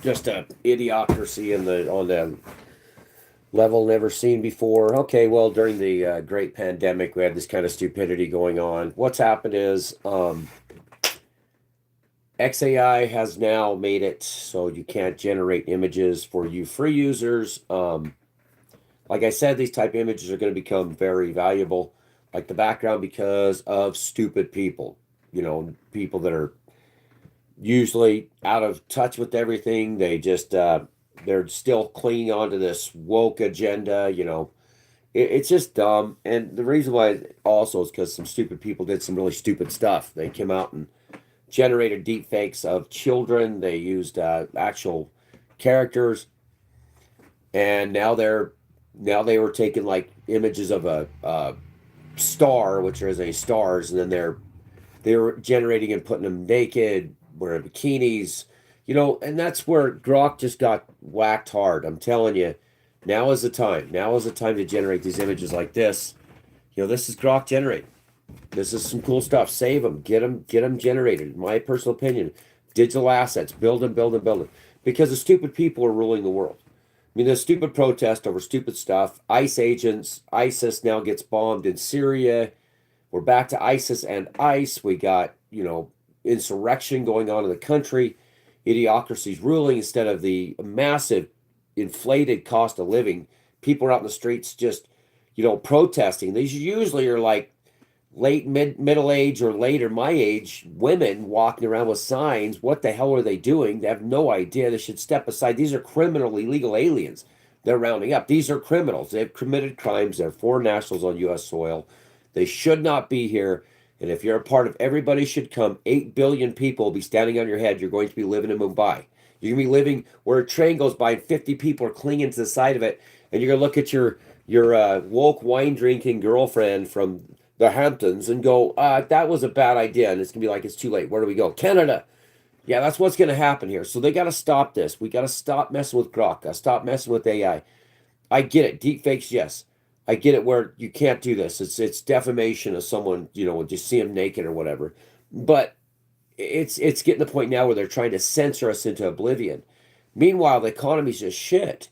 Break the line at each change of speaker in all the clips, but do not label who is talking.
just a idiocracy on the level never seen before. Okay, well, during the great pandemic, we had this kind of stupidity going on. What's happened is XAI has now made it so you can't generate images for you free users. Like I said, these type of images are going to become very valuable, like the background, because of stupid people. People that are usually out of touch with everything. They're still clinging on to this woke agenda. It's just dumb. And the reason why also is because some stupid people did some really stupid stuff. They came out and generated deep fakes of children. They used actual characters, and now they were taking like images of a star, which is a stars, and then they were generating and putting them naked, wearing bikinis, and that's where Grok just got whacked hard. I'm telling you, now is the time. Now is the time to generate these images like this. This is Grok generated. This is some cool stuff. Save them, get them generated. In my personal opinion, digital assets, build them, build them, build them, because the stupid people are ruling the world. I mean, there's stupid protest over stupid stuff. ICE agents, ISIS now gets bombed in Syria. We're back to ISIS and ICE. We got, insurrection going on in the country. Idiocracy's ruling instead of the massive inflated cost of living. People are out in the streets just, protesting. These usually are like late middle age or later my age women walking around with signs. What the hell are they doing? They have no idea. They should step aside. These are criminal illegal aliens they're rounding up. These are criminals. They've committed crimes. They're foreign nationals on U.S. soil. They should not be here. And if you're a part of everybody should come, 8 billion people will be standing on your head. You're going to be living in Mumbai. You're going to be living where a train goes by and 50 people are clinging to the side of it. And you're going to look at your woke wine drinking girlfriend from the Hamptons and go, that was a bad idea. And it's going to be like, it's too late. Where do we go? Canada. Yeah, that's what's going to happen here. So they got to stop this. We got to stop messing with Grok. Got to stop messing with AI. I get it. Deep fakes, yes. I get it where you can't do this. It's defamation of someone, when you see them naked or whatever. But it's getting to the point now where they're trying to censor us into oblivion. Meanwhile, the economy's just shit.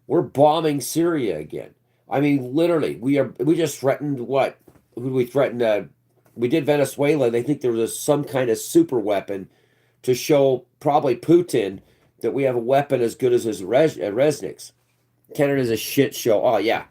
We're bombing Syria again. I mean, literally, we just threatened what? Who we threatened? We did Venezuela. They think there was some kind of super weapon to show probably Putin that we have a weapon as good as his Resniks. Canada's a shit show. Oh yeah,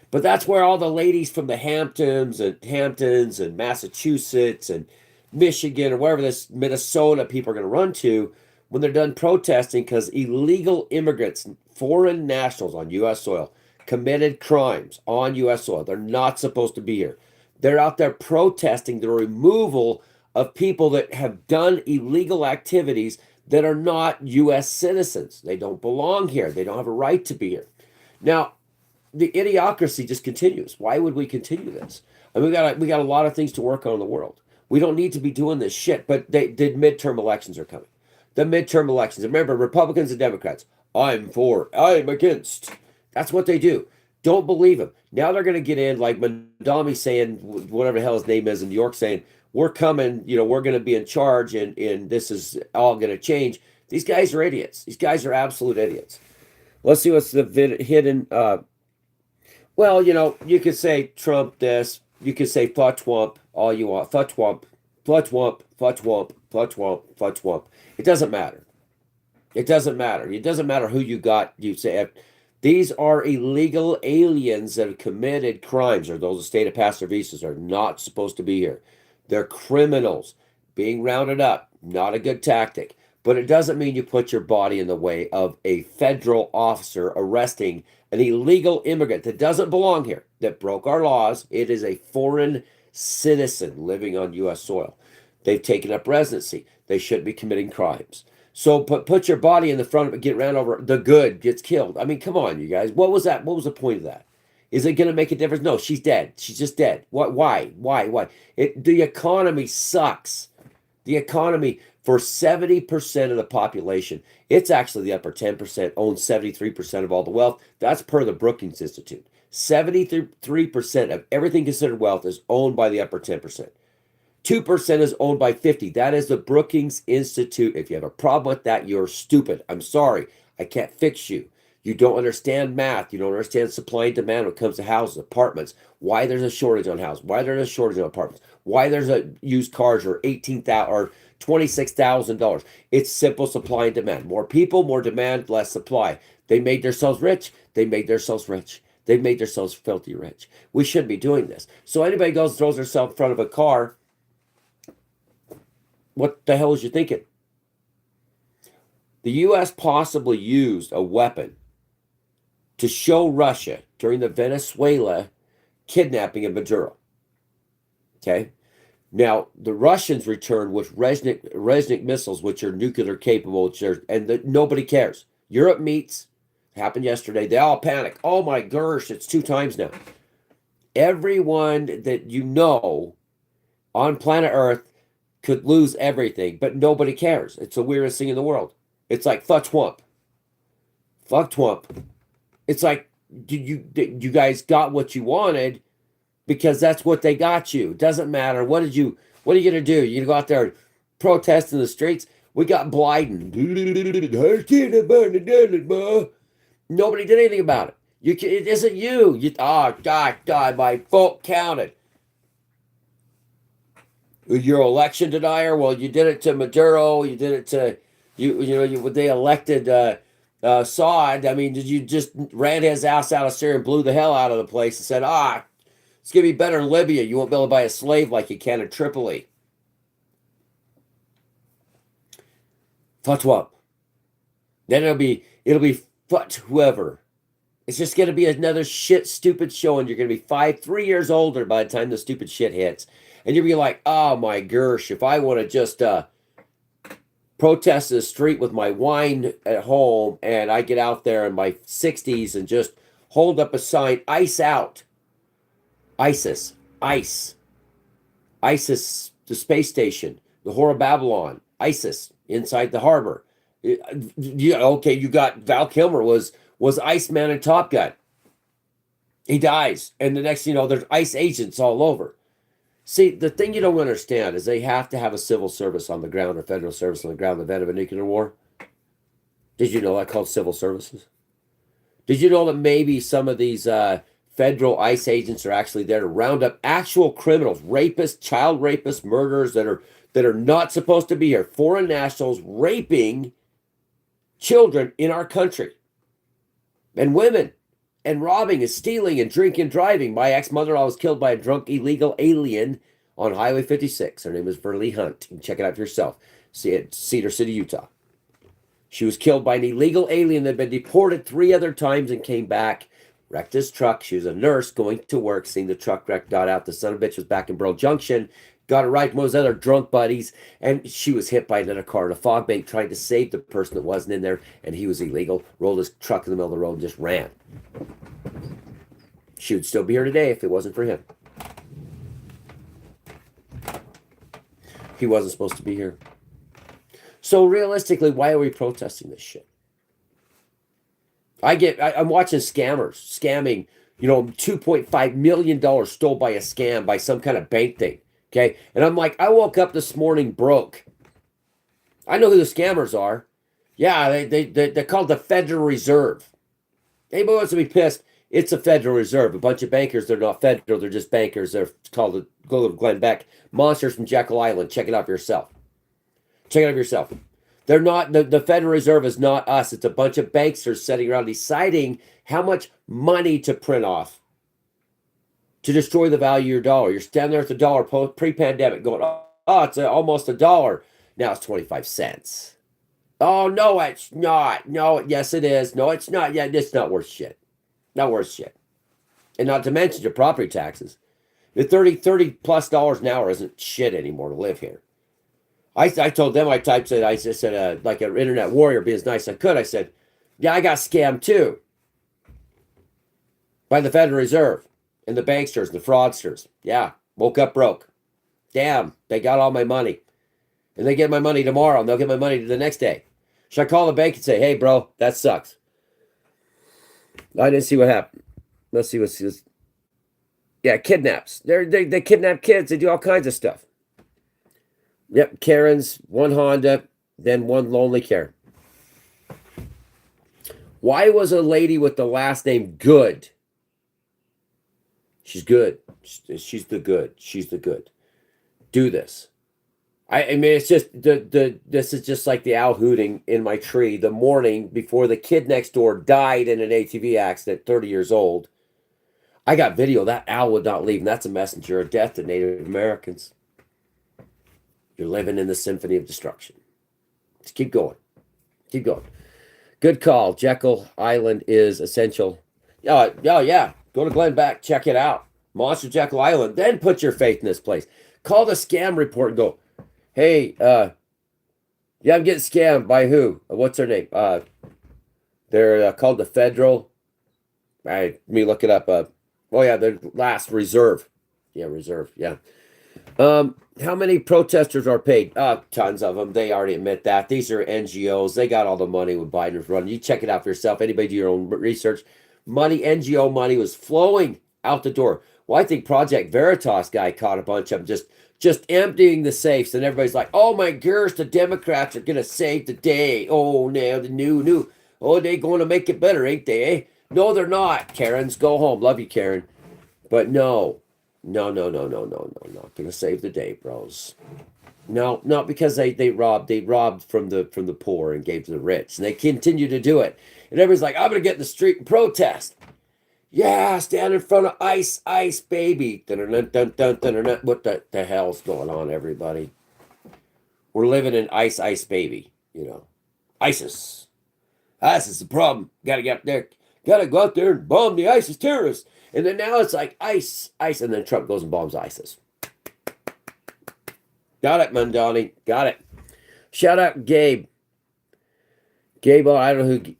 but that's where all the ladies from the Hamptons and Massachusetts and Michigan or wherever this Minnesota people are going to run to when they're done protesting because illegal immigrants, foreign nationals on U.S. soil, committed crimes on U.S. soil. They're not supposed to be here. They're out there protesting the removal of people that have done illegal activities that are not U.S. citizens. They don't belong here. They don't have a right to be here. Now, the idiocracy just continues. Why would we continue this? I mean, we got a lot of things to work on in the world. We don't need to be doing this shit. But the midterm elections are coming. The midterm elections. Remember, Republicans and Democrats. I'm for. I'm against. That's what they do. Don't believe them. Now they're going to get in like Madami saying, whatever the hell his name is in New York, saying we're coming. We're going to be in charge, and this is all going to change. These guys are idiots. These guys are absolute idiots. Let's see what's the hidden. Well, you could say Trump this. You could say Futwump all you want. Futwump, Futwump, Futwump, Futwump, Futwump. It doesn't matter. It doesn't matter. It doesn't matter who you got. You say these are illegal aliens that have committed crimes, or those that stayed at past their visas are not supposed to be here. They're criminals being rounded up. Not a good tactic. But it doesn't mean you put your body in the way of a federal officer arresting an illegal immigrant that doesn't belong here, that broke our laws. It is a foreign citizen living on U.S. soil. They've taken up residency. They shouldn't be committing crimes. So put your body in the front of it, get ran over. The good gets killed. I mean, come on, you guys. What was that? What was the point of that? Is it going to make a difference? No, she's dead. She's just dead. What? Why? The economy sucks. The economy for 70% of the population, it's actually the upper 10% owns 73% of all the wealth. That's per the Brookings Institute. 73% of everything considered wealth is owned by the upper 10%. 2% is owned by 50. That is the Brookings Institute. If you have a problem with that, you're stupid. I'm sorry. I can't fix you. You don't understand math. You don't understand supply and demand when it comes to houses, apartments, why there's a shortage on houses, why there's a shortage on apartments, why there's a used cars or $18,000 or $26,000. It's simple supply and demand. More people, more demand, less supply. They made themselves rich. They made themselves rich. They made themselves filthy rich. We shouldn't be doing this. So anybody goes and throws themselves in front of a car, what the hell is you thinking? The U.S. possibly used a weapon to show Russia during the Venezuela kidnapping of Maduro. Okay? Now, the Russians returned with Resnik missiles, which are nuclear capable, nobody cares. Europe meets, happened yesterday. They all panic. Oh my gosh, it's 2 times now. Everyone that you know on planet Earth could lose everything, but nobody cares. It's the weirdest thing in the world. It's like, fuck Twump. Fuck Twump. It's like, you guys got what you wanted because that's what they got you. It doesn't matter. What are you going to do? You go out there and protest in the streets? We got Biden. Nobody did anything about it. It isn't you. Oh, God, my vote counted. You're election denier. Well, you did it to Maduro. You did it to they elected Assad. I mean, did you just ran his ass out of Syria and blew the hell out of the place and said, it's gonna be better in Libya. You won't be able to buy a slave like you can in Tripoli. Fatwa. Then it'll be fut whoever. It's just gonna be another stupid show, and you're gonna be 3 years older by the time the stupid shit hits. And you'll be like, oh my gosh, if I want to just protest in the street with my wine at home and I get out there in my 60s and just hold up a sign, ICE out. ISIS, ICE. ISIS, the space station, the Whore of Babylon, ISIS, inside the harbor. Okay, you got Val Kilmer was Iceman in Top Gun. He dies. And the next thing you know, there's ICE agents all over. See, the thing you don't understand is they have to have a civil service on the ground or federal service on the ground in the event of a nuclear war. Did you know that called civil services? Did you know that maybe some of these federal ICE agents are actually there to round up actual criminals, rapists, child rapists, murderers that are not supposed to be here, foreign nationals raping children in our country, and women, and robbing and stealing and drinking and driving. My ex-mother-in-law was killed by a drunk illegal alien on Highway 56. Her name was Verlee Hunt. You can check it out for yourself. See it, Cedar City, Utah. She was killed by an illegal alien that had been deported 3 other times and came back, wrecked his truck. She was a nurse going to work, seen the truck wreck, got out. The son of a bitch was back in Burl Junction, got a ride from those other drunk buddies, and she was hit by another car in a fog bank trying to save the person that wasn't in there, and he was illegal, rolled his truck in the middle of the road and just ran. She would still be here today if it wasn't for him. He wasn't supposed to be here. So realistically, why are we protesting this shit? I'm watching scammers scamming, $2.5 million stole by a scam by some kind of bank thing. Okay. And I'm like, I woke up this morning broke. I know who the scammers are. Yeah, they're called the Federal Reserve. Anybody wants to be pissed? It's a Federal Reserve. A bunch of bankers. They're not federal. They're just bankers. They're called the Glenn Beck monsters from Jekyll Island. Check it out for yourself. Check it out for yourself. They're not, the Federal Reserve is not us. It's a bunch of banksters sitting around deciding how much money to print off to destroy the value of your dollar. You're standing there at the dollar pre-pandemic going, oh, it's almost $1. Now it's 25 cents. Oh, no, it's not. No, yes, it is. No, it's not. Yeah, it's not worth shit. Not worth shit. And not to mention your property taxes. The $30 plus an hour isn't shit anymore to live here. I told them, I said, like an internet warrior, be as nice as I could. I said, yeah, I got scammed too. By the Federal Reserve and the banksters, the fraudsters. Yeah, woke up broke. Damn, they got all my money. And they get my money tomorrow and they'll get my money the next day. Should I call the bank and say, hey, bro, that sucks? I didn't see what happened. Let's see what's this. Yeah, kidnaps. They kidnap kids. They do all kinds of stuff. Yep, Karens, one Honda, then one lonely Karen. Why was a lady with the last name Good? She's good. She's the good. She's the good. Do this. I mean, it's just this is just like the owl hooting in my tree the morning before the kid next door died in an ATV accident, 30 years old. I got video. That owl would not leave, and that's a messenger of death to Native Americans. You're living in the symphony of destruction. Just keep going. Keep going. Good call. Jekyll Island is essential. Yeah, yeah. Go to Glenn Beck. Check it out. Monster Jekyll Island. Then put your faith in this place. Call the scam report and go, hey, yeah, I'm getting scammed by who? What's their name? They're called the Federal. Let me look it up. Oh yeah, their last Reserve. Yeah, Reserve. Yeah. How many protesters are paid? Tons of them. They already admit that. These are NGOs. They got all the money when Biden was running. You check it out for yourself. Anybody do your own research. Money, NGO money was flowing out the door. Well, I think Project Veritas guy caught a bunch of them just emptying the safes, and everybody's like, "Oh my gosh, the Democrats are gonna save the day. Oh, now the new. Oh, they going to make it better, ain't they? Eh? No, they're not. Karens, go home. Love you, Karen, but no, no, not gonna save the day, bros. No, not because they robbed from the poor and gave to the rich, and they continue to do it. And everybody's like, I'm gonna get in the street and protest. Yeah, stand in front of ice, baby. What the hell's going on, everybody? We're living in ice, baby. ISIS. ISIS is the problem. Gotta get up there. Gotta go out there and bomb the ISIS terrorists. And then now it's like ice, and then Trump goes and bombs ISIS. Got it, Mandani. Got it. Shout out Gabe. Gabe, I don't know who.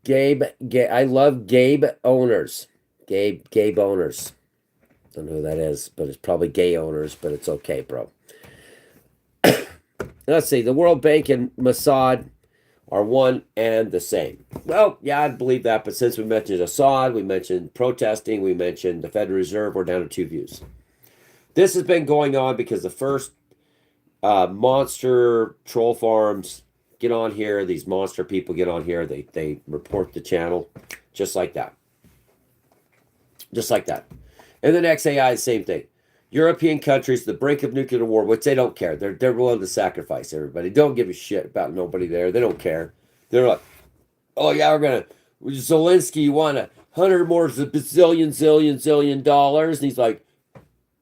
Gabe. I love Gabe owners. Gabe owners. Don't know who that is, but it's probably gay owners, but it's okay, bro. Let's see. The World Bank and Mossad are one and the same. Well, yeah, I believe that, but since we mentioned Assad, we mentioned protesting, we mentioned the Federal Reserve, we're down to two views. This has been going on because the first monster troll farms get on here, these monster people get on here, they report the channel, just like that. Just like that. And then XAI, the same thing. European countries, the brink of nuclear war, which they don't care. They're willing to sacrifice everybody. Don't give a shit about nobody there. They don't care. They're like, oh yeah, Zelensky, you want $100 more zillion dollars? And he's like,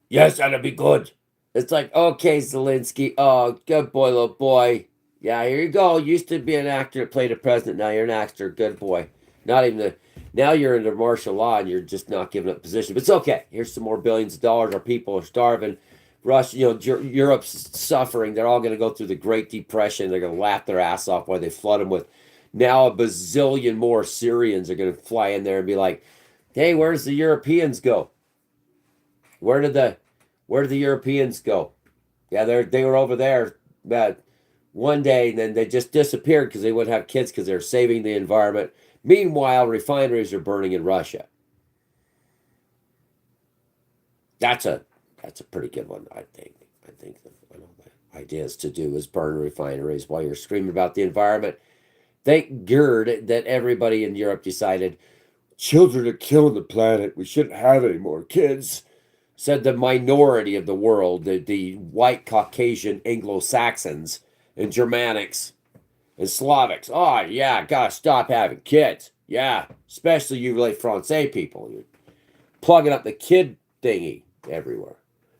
yes, that'd be good. It's like, okay, Zelensky. Oh, good boy, little boy. Yeah, here you go. Used to be an actor that played a president. Now you're an actor. Good boy. Not even the... Now you're under martial law and you're just not giving up position. But it's okay. Here's some more billions of dollars. Our people are starving. Russia, Europe's suffering. They're all going to go through the Great Depression. They're going to laugh their ass off while they flood them with... Now a bazillion more Syrians are going to fly in there and be like, hey, where's the Europeans go? Where did the Europeans go? Yeah, they were over there one day, and then they just disappeared because they wouldn't have kids because they're saving the environment. Meanwhile, refineries are burning in Russia. That's a pretty good one, I think. I think one of the ideas to do is burn refineries while you're screaming about the environment. Thank God that everybody in Europe decided children are killing the planet. We shouldn't have any more kids. Said the minority of the world, the white Caucasian Anglo-Saxons and Germanics and Slavics. Oh, yeah, gotta stop having kids. Yeah, especially you like Francais people. You're plugging up the kid thingy everywhere.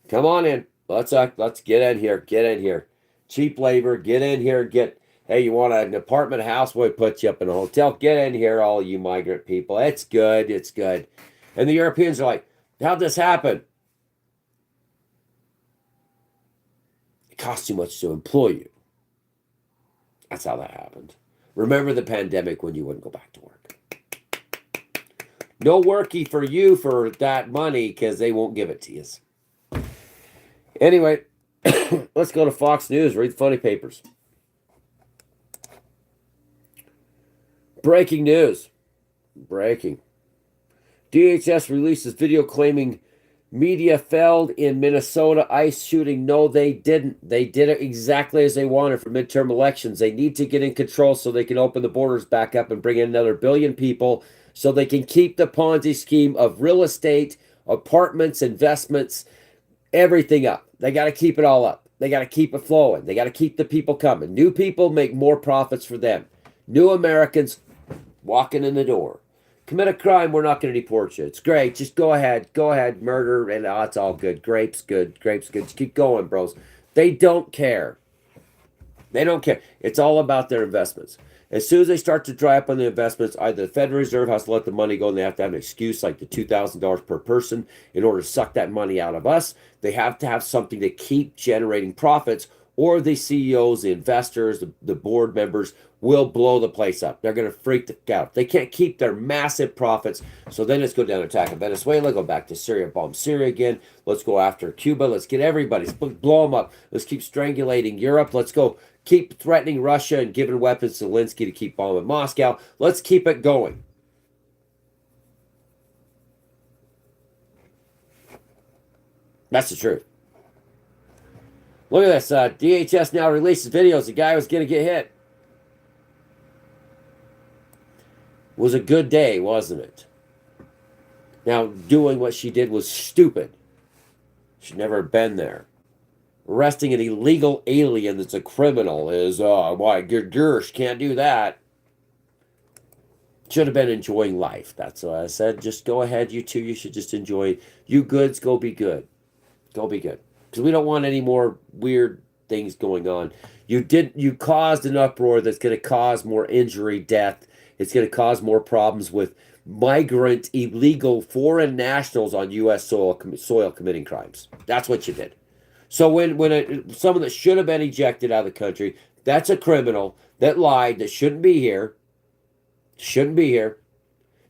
Come on in. Let's get in here. Get in here. Cheap labor. Get in here. Hey, you want an apartment, a house? We'll put you up in a hotel. Get in here, all you migrant people. It's good. It's good. And the Europeans are like, how'd this happen? It costs too much to employ you. That's how that happened. Remember the pandemic when you wouldn't go back to work. No worky for you for that money because they won't give it to you. Anyway, let's go to Fox News. Read the funny papers. Breaking news. Breaking. DHS releases video claiming Media failed in Minnesota ICE shooting. No, they didn't. They did it exactly as they wanted for midterm elections. They need to get in control so they can open the borders back up and bring in another billion people so they can keep the Ponzi scheme of real estate, apartments, investments, everything up. They got to keep it all up. They got to keep it flowing. They got to keep the people coming. New people make more profits for them. New Americans walking in the door. Commit a crime, we're not going to deport you. It's great. Just go ahead, murder, and it's all good. Grapes, good. Just keep going, bros. They don't care. They don't care. It's all about their investments. As soon as they start to dry up on the investments, either the Federal Reserve has to let the money go and they have to have an excuse like the $2,000 per person in order to suck that money out of us. They have to have something to keep generating profits, or the CEOs, the investors, the board members will blow the place up. They're going to freak out. They can't keep their massive profits. So then let's go down and attack Venezuela, go back to Syria, bomb Syria again. Let's go after Cuba. Let's get everybody. Let's blow them up. Let's keep strangulating Europe. Let's go keep threatening Russia and giving weapons to Zelensky to keep bombing Moscow. Let's keep it going. That's the truth. Look at this. DHS now releases videos. The guy was going to get hit. Was a good day, wasn't it? Now, doing what she did was stupid. She'd never been there. Arresting an illegal alien that's a criminal is, why, Gersh can't do that. Should have been enjoying life. That's what I said. Just go ahead, you two. You should just enjoy. You goods, go be good. Go be good. Because we don't want any more weird things going on. You caused an uproar that's going to cause more injury, death. It's going to cause more problems with migrant, illegal, foreign nationals on U.S. soil committing crimes. That's what you did. So when someone that should have been ejected out of the country, that's a criminal that lied, that shouldn't be here,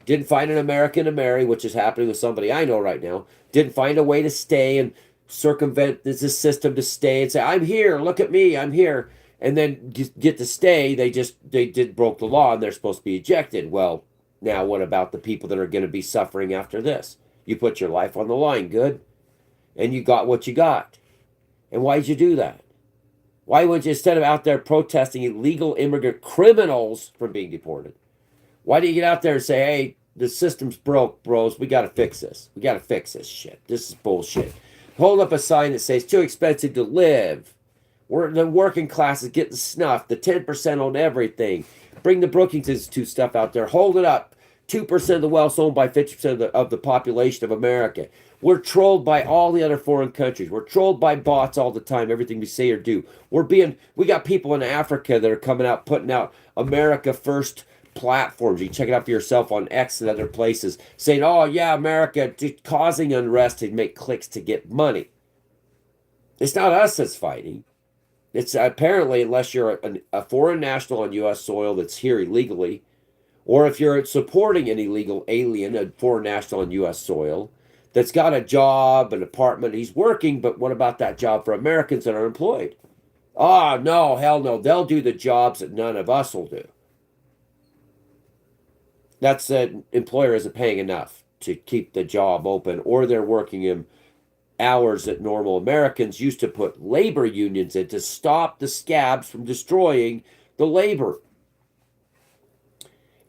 didn't find an American to marry, which is happening with somebody I know right now, didn't find a way to stay and circumvent this system to stay and say, I'm here, look at me, I'm here, and then get to stay. They broke the law and they're supposed to be ejected. Well, now what about the people that are going to be suffering after this? You put your life on the line, good, and you got what you got. And why did you do that? Why would you, instead of out there protesting illegal immigrant criminals from being deported, why do you get out there and say, hey, the system's broke, bros, we got to fix this. We got to fix this shit. This is bullshit. Hold up a sign that says, too expensive to live. The working class is getting snuffed. The 10% on everything. Bring the Brookings Institute stuff out there. Hold it up. 2% of the wealth owned by 50% of the population of America. We're trolled by all the other foreign countries. We're trolled by bots all the time, everything we say or do. We got people in Africa that are coming out, putting out America First platforms. You can check it out for yourself on X and other places, saying, oh yeah, America causing unrest to make clicks to get money. It's not us that's fighting. It's apparently, unless you're a foreign national on U.S. soil that's here illegally, or if you're supporting an illegal alien, a foreign national on U.S. soil, that's got a job, an apartment, he's working, but what about that job for Americans that are employed? Oh, no, hell no. They'll do the jobs that none of us will do. That's an employer isn't paying enough to keep the job open, or they're working in hours that normal Americans used to put labor unions in to stop the scabs from destroying the labor.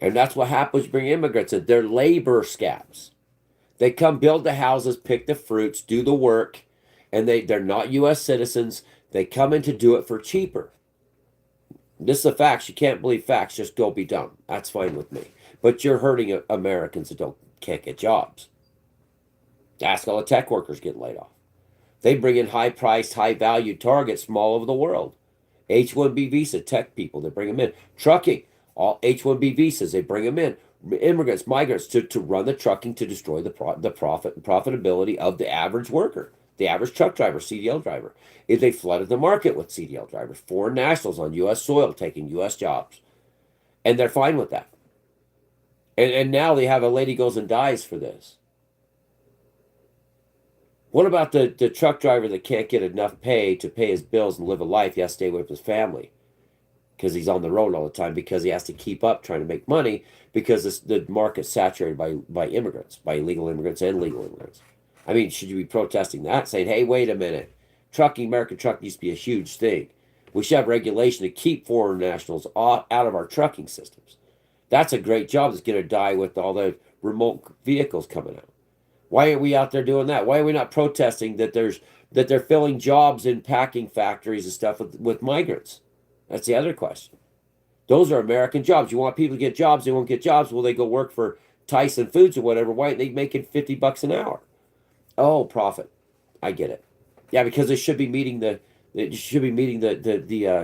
And that's what happens when you bring immigrants in. They're labor scabs. They come build the houses, pick the fruits, do the work, and they're not U.S. citizens. They come in to do it for cheaper. This is a fact. You can't believe facts. Just go be dumb. That's fine with me. But you're hurting Americans that can't get jobs. Ask all the tech workers getting laid off. They bring in high-priced, high-valued targets from all over the world. H-1B visa, tech people, they bring them in. Trucking, all H-1B visas, they bring them in. Immigrants, migrants, to run the trucking to destroy the profit and profitability of the average worker, the average truck driver, CDL driver. If they flooded the market with CDL drivers, foreign nationals on U.S. soil taking U.S. jobs. And they're fine with that. And now they have a lady goes and dies for this. What about the truck driver that can't get enough pay to pay his bills and live a life? He has to stay away from his family because he's on the road all the time, because he has to keep up trying to make money, because the market's saturated by immigrants, by illegal immigrants and legal immigrants. I mean, should you be protesting that, saying, hey, wait a minute, trucking, American trucking used to be a huge thing. We should have regulation to keep foreign nationals out of our trucking systems. That's a great job that's going to die with all the remote vehicles coming out. Why are we out there doing that? Why are we not protesting that they're filling jobs in packing factories and stuff with migrants? That's the other question. Those are American jobs. You want people to get jobs, they won't get jobs. Will they go work for Tyson Foods or whatever? Why aren't they making $50 an hour? Oh, profit. I get it. Yeah, because it should be meeting the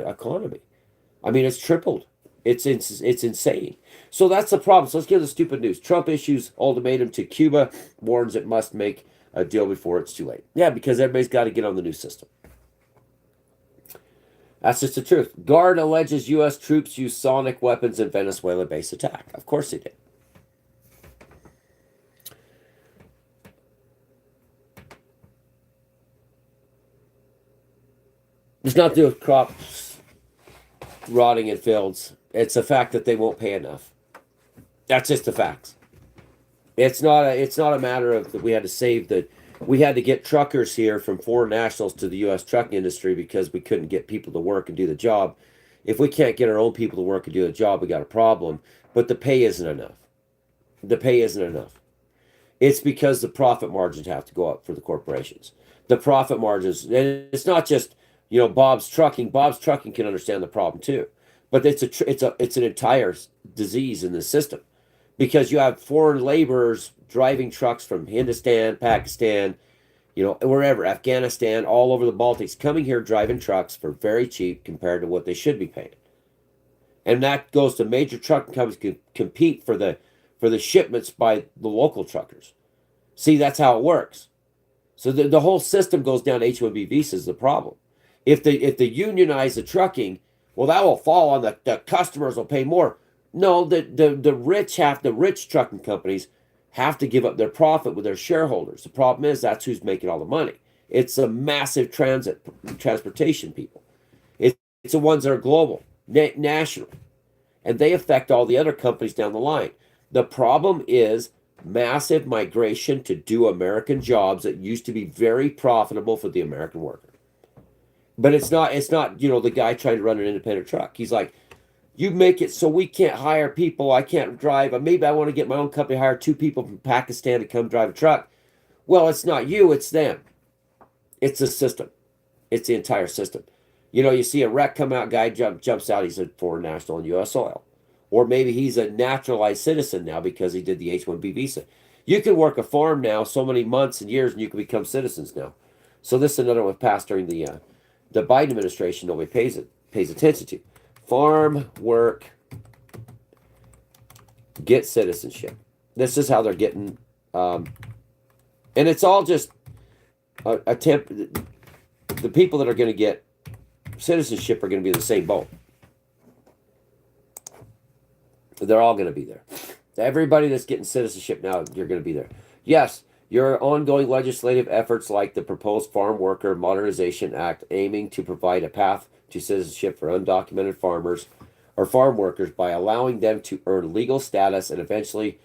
economy. I mean, it's tripled. It's insane. So that's the problem. So let's get to the stupid news. Trump issues ultimatum to Cuba, warns it must make a deal before it's too late. Yeah, because everybody's got to get on the new system. That's just the truth. Guard alleges U.S. troops used sonic weapons in Venezuela base attack. Of course they did. It's not to do with crops rotting in fields. It's the fact that they won't pay enough. That's just the facts. It's not a matter of that we had to save the we had to get truckers here from foreign nationals to the U.S. trucking industry because we couldn't get people to work and do the job. If we can't get our own people to work and do the job, we got a problem. But the pay isn't enough. The pay isn't enough. It's because the profit margins have to go up for the corporations. The profit margins, and it's not just Bob's Trucking. Bob's Trucking can understand the problem too, but it's an entire disease in the system because you have foreign laborers driving trucks from Hindustan, Pakistan, wherever, Afghanistan, all over the Baltics, coming here driving trucks for very cheap compared to what they should be paying. And that goes to major trucking companies compete for the shipments by the local truckers. See, that's how it works. So the whole system goes down. H-1B visas is the problem. If they unionize the trucking, well, that will fall on the customers will pay more. No, the rich trucking companies have to give up their profit with their shareholders. The problem is that's who's making all the money. It's a massive transportation people. It's the ones that are global, national, and they affect all the other companies down the line. The problem is massive migration to do American jobs that used to be very profitable for the American worker. But it's not the guy trying to run an independent truck. He's like, you make it so we can't hire people. I can't drive. Maybe I want to get my own company, hire 2 people from Pakistan to come drive a truck. Well, it's not you, it's them. It's the system. It's the entire system. You see a wreck come out, guy jumps out, he's a foreign national in U.S. oil. Or maybe he's a naturalized citizen now because he did the H-1B visa. You can work a farm now so many months and years and you can become citizens now. So this is another one passed during the Biden administration nobody pays attention to. Farm work, get citizenship. This is how they're getting, and it's all just attempt. The people that are going to get citizenship are going to be in the same boat. They're all going to be there. Everybody that's getting citizenship now, you're going to be there. Yes, your ongoing legislative efforts like the proposed Farm Worker Modernization Act aiming to provide a path to citizenship for undocumented farmers or farm workers by allowing them to earn legal status and eventually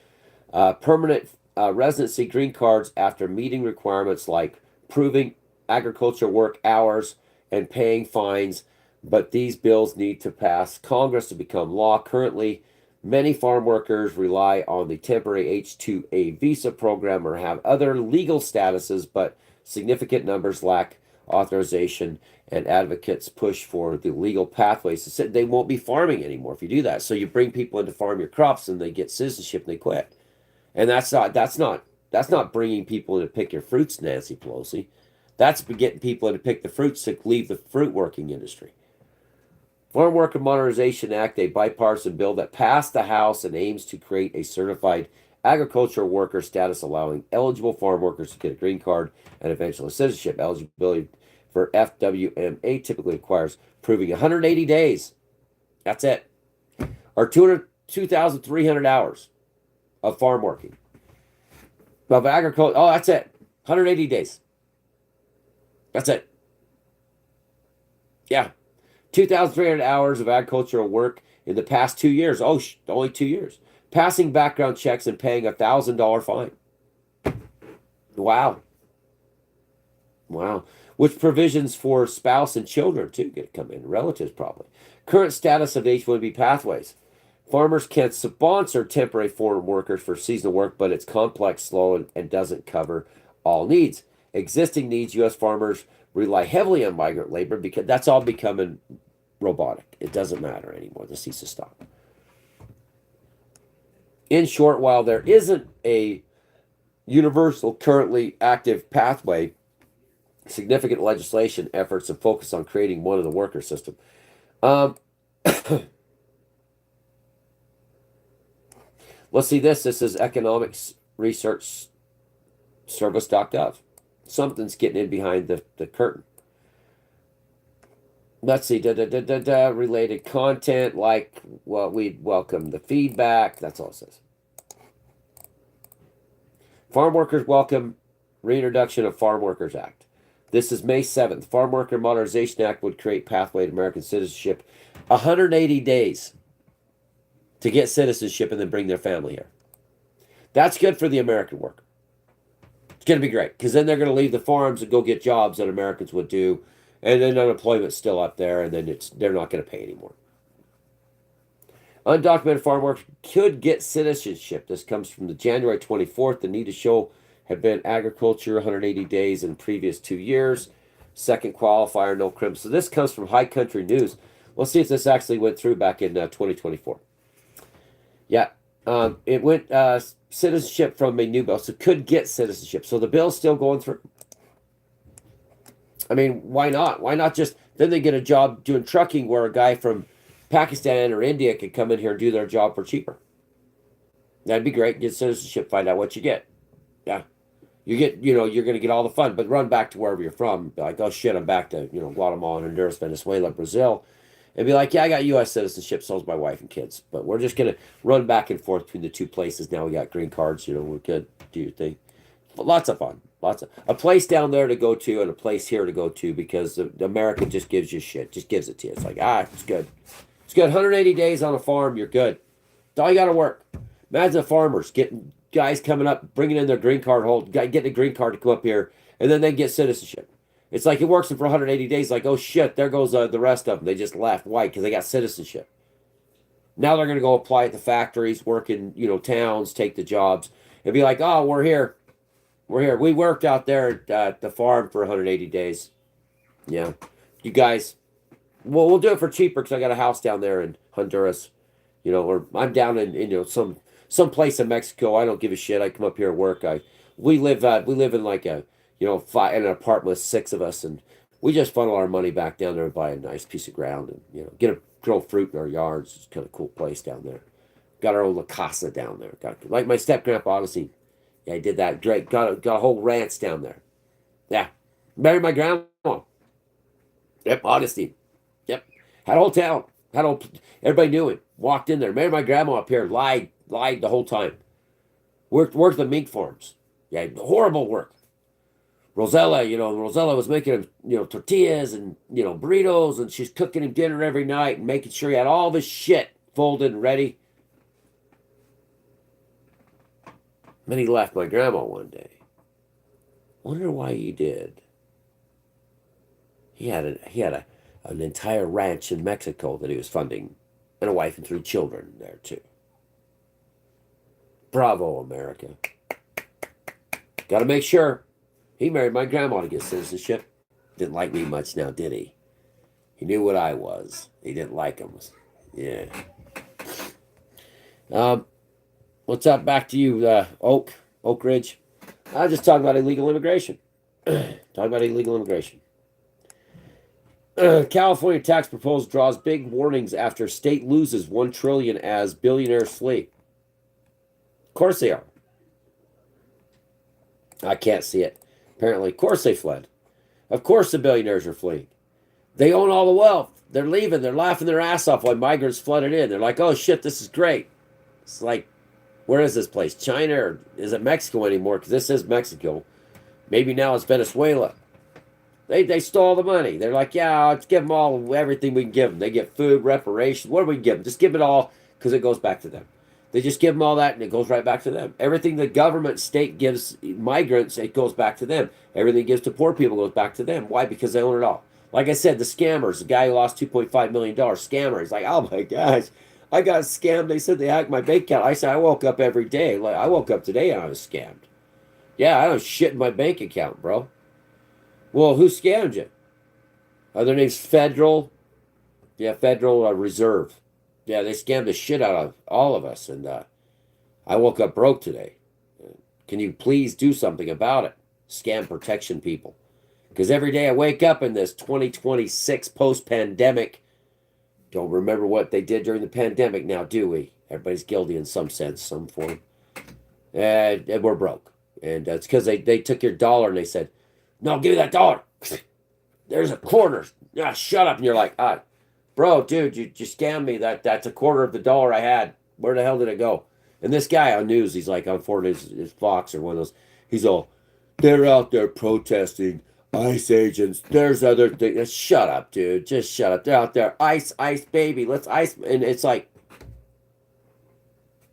permanent residency green cards after meeting requirements like proving agriculture work hours and paying fines. But these bills need to pass Congress to become law. Currently, many farm workers rely on the temporary H-2A visa program or have other legal statuses, but significant numbers lack authorization, and advocates push for the legal pathways. They won't be farming anymore if you do that. So you bring people in to farm your crops and they get citizenship and they quit. And that's not bringing people in to pick your fruits, Nancy Pelosi. That's getting people in to pick the fruits to leave the fruit working industry. Farm Worker Modernization Act, a bipartisan bill that passed the House and aims to create a certified agricultural worker status, allowing eligible farm workers to get a green card and eventually citizenship. Eligibility for FWMA typically requires proving 180 days. That's it. Or 2,300 hours of farm working. Of agriculture. Oh, that's it. 180 days. That's it. Yeah. 2,300 hours of agricultural work in the past 2 years. Oh, only 2 years. Passing background checks and paying $1,000 fine. Wow. Wow. Which provisions for spouse and children too get to come in, relatives probably. Current status of H-1B pathways. Farmers can sponsor temporary foreign workers for seasonal work, but it's complex, slow, and doesn't cover all needs. Existing needs, U.S. farmers rely heavily on migrant labor because that's all becoming robotic. It doesn't matter anymore. This needs to stop. In short, while there isn't a universal currently active pathway, significant legislation efforts have focused on creating one in the worker system. Let's see this. This is economics research service.gov. Something's getting in behind the curtain. Let's see. Related content like, well, we'd welcome the feedback. That's all it says. Farm workers welcome reintroduction of Farm Workers Act. This is May 7th. Farm Worker Modernization Act would create pathway to American citizenship. 180 days to get citizenship and then bring their family here. That's good for the American worker. It's going to be great because then they're going to leave the farms and go get jobs that Americans would do, and then unemployment's still up there, and then they're not going to pay anymore. Undocumented farm workers could get citizenship. This comes from the January 24th. The need to show had been agriculture 180 days in previous 2 years. Second qualifier, no criminal. So this comes from High Country News. Let's see if this actually went through back in 2024. Yeah, it went citizenship from a new bill, so could get citizenship. So the bill's still going through. I mean, why not? Why not just, then they get a job doing trucking where a guy from Pakistan or India could come in here and do their job for cheaper. That'd be great. Get citizenship, find out what you get. Yeah. You get, you're going to get all the fun, but run back to wherever you're from. Be like, oh shit, I'm back to, Guatemala, Honduras, Venezuela, Brazil. And be like, yeah, I got U.S. citizenship, so is my wife and kids. But we're just going to run back and forth between the two places. Now we got green cards, we're good. Do your thing. But lots of fun. A place down there to go to and a place here to go to because the America just gives you shit. Just gives it to you. It's like, it's good. It's good. 180 days on a farm, you're good. That's all you got to work. Imagine the farmers getting guys coming up, bringing in their green card hold, getting a green card to come up here, and then they get citizenship. It's like it works for 180 days. Like, oh shit, there goes the rest of them. They just left. Why? Because they got citizenship. Now they're going to go apply at the factories, work in towns, take the jobs, and be like, oh, we're here. We're here. We worked out there at the farm for 180 days. Yeah, you guys. Well, we'll do it for cheaper because I got a house down there in Honduras, or I'm down in some place in Mexico. I don't give a shit. I come up here and work. We live in like a in an apartment with 6 of us, and we just funnel our money back down there and buy a nice piece of ground and grow fruit in our yards. It's kind of cool place down there. Got our own La Casa down there. Got like my step grandpa Augustine. Yeah, I did that. Great. Got a whole ranch down there. Yeah, married my grandma. Yep, Augustine. Yep, had a whole town. Everybody knew him. Walked in there. Married my grandma up here. Lied the whole time. Worked the mink farms. Yeah, horrible work. Rosella, Rosella was making him, tortillas and, burritos, and she's cooking him dinner every night and making sure he had all of his shit folded and ready. Then he left my grandma one day. Wonder why he did. He had an entire ranch in Mexico that he was funding, and a wife and 3 children there too. Bravo, America. Got to make sure. He married my grandma to get citizenship. Didn't like me much now, did he? He knew what I was. He didn't like him. Yeah. What's up? Back to you, Oak Ridge. I just talking about illegal immigration. California tax proposal draws big warnings after state loses $1 trillion as billionaires flee. Of course they are. I can't see it. Apparently, of course they fled. Of course the billionaires are fleeing. They own all the wealth. They're leaving. They're laughing their ass off while migrants flooded in. They're like, oh shit, this is great. It's like, where is this place? China or is it Mexico anymore? Because this is Mexico. Maybe now it's Venezuela. They stole the money. They're like, yeah, let's give them all everything we can give them. They get food, reparations. What do we give them? Just give it all because it goes back to them. They just give them all that and it goes right back to them. Everything the government state gives migrants, it goes back to them. Everything it gives to poor people goes back to them. Why? Because they own it all. Like I said, the scammers, the guy who lost $2.5 million scammer, he's like, oh my gosh, I got scammed. They said they hacked my bank account. I said, I woke up every day. Like I woke up today and I was scammed. Yeah, I was shit in my bank account, bro. Well, who scammed you? Their name's Federal. Yeah, Federal Reserve. Yeah, they scammed the shit out of all of us. And I woke up broke today. Can you please do something about it? Scam protection people. Because every day I wake up in this 2026 post-pandemic, don't remember what they did during the pandemic now, do we? Everybody's guilty in some sense, some form. And we're broke. And it's because they took your dollar and they said, no, give me that dollar. There's a quarter. Yeah, shut up. And you're like, bro, dude, you scammed me. That's a quarter of the dollar I had. Where the hell did it go? And this guy on news, he's like on Ford, his Fox or one of those. He's all, they're out there protesting ICE agents. There's other things. Shut up, dude. Just shut up. They're out there. ICE, baby. Let's ICE. And it's like,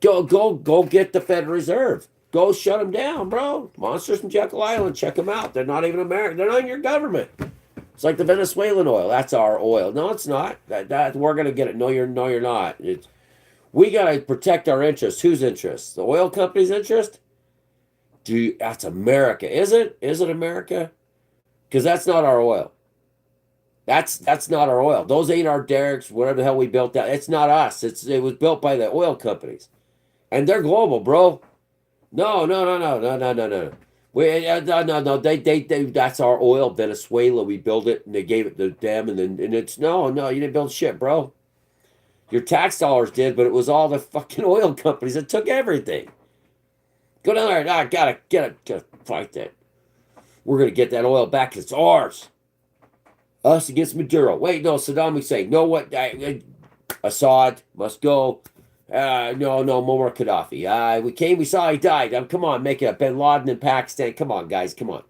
go get the Federal Reserve. Go shut them down, bro. Monsters from Jekyll Island. Check them out. They're not even American. They're not in your government. It's like the Venezuelan oil. That's our oil. No, it's not. That we're gonna get it. No, you're not. We gotta protect our interests. Whose interests? The oil company's interest? That's America. Is it? Is it America? Because that's not our oil. That's not our oil. Those ain't our derricks. Whatever the hell we built that. It's not us. It was built by the oil companies, and they're global, bro. No. No. They. That's our oil, Venezuela. We built it, and they gave it to them, and it's no. You didn't build shit, bro. Your tax dollars did, but it was all the fucking oil companies that took everything. Go down there. I gotta fight that. We're gonna get that oil back. It's ours. Us against Maduro. Wait, no. Saddam Hussein. No, what? Assad must go. No, Muammar Gaddafi. We saw he died. Come on, make it up. Bin Laden in Pakistan. Come on, guys, come on.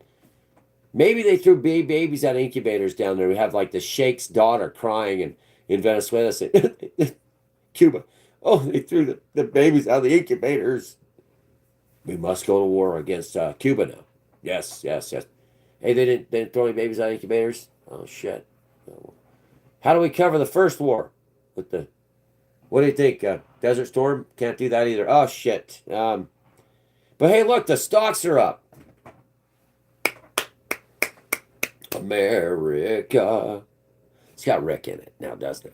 Maybe they threw babies out of incubators down there. We have like the sheikh's daughter crying in Venezuela. Cuba. Oh, they threw the babies out of the incubators. We must go to war against Cuba now. Yes. Hey, they didn't throw any babies out of incubators? Oh, shit. How do we cover the first war? What do you think? Desert Storm? Can't do that either. Oh, shit. But hey, look, the stocks are up. America. It's got Rick in it now, doesn't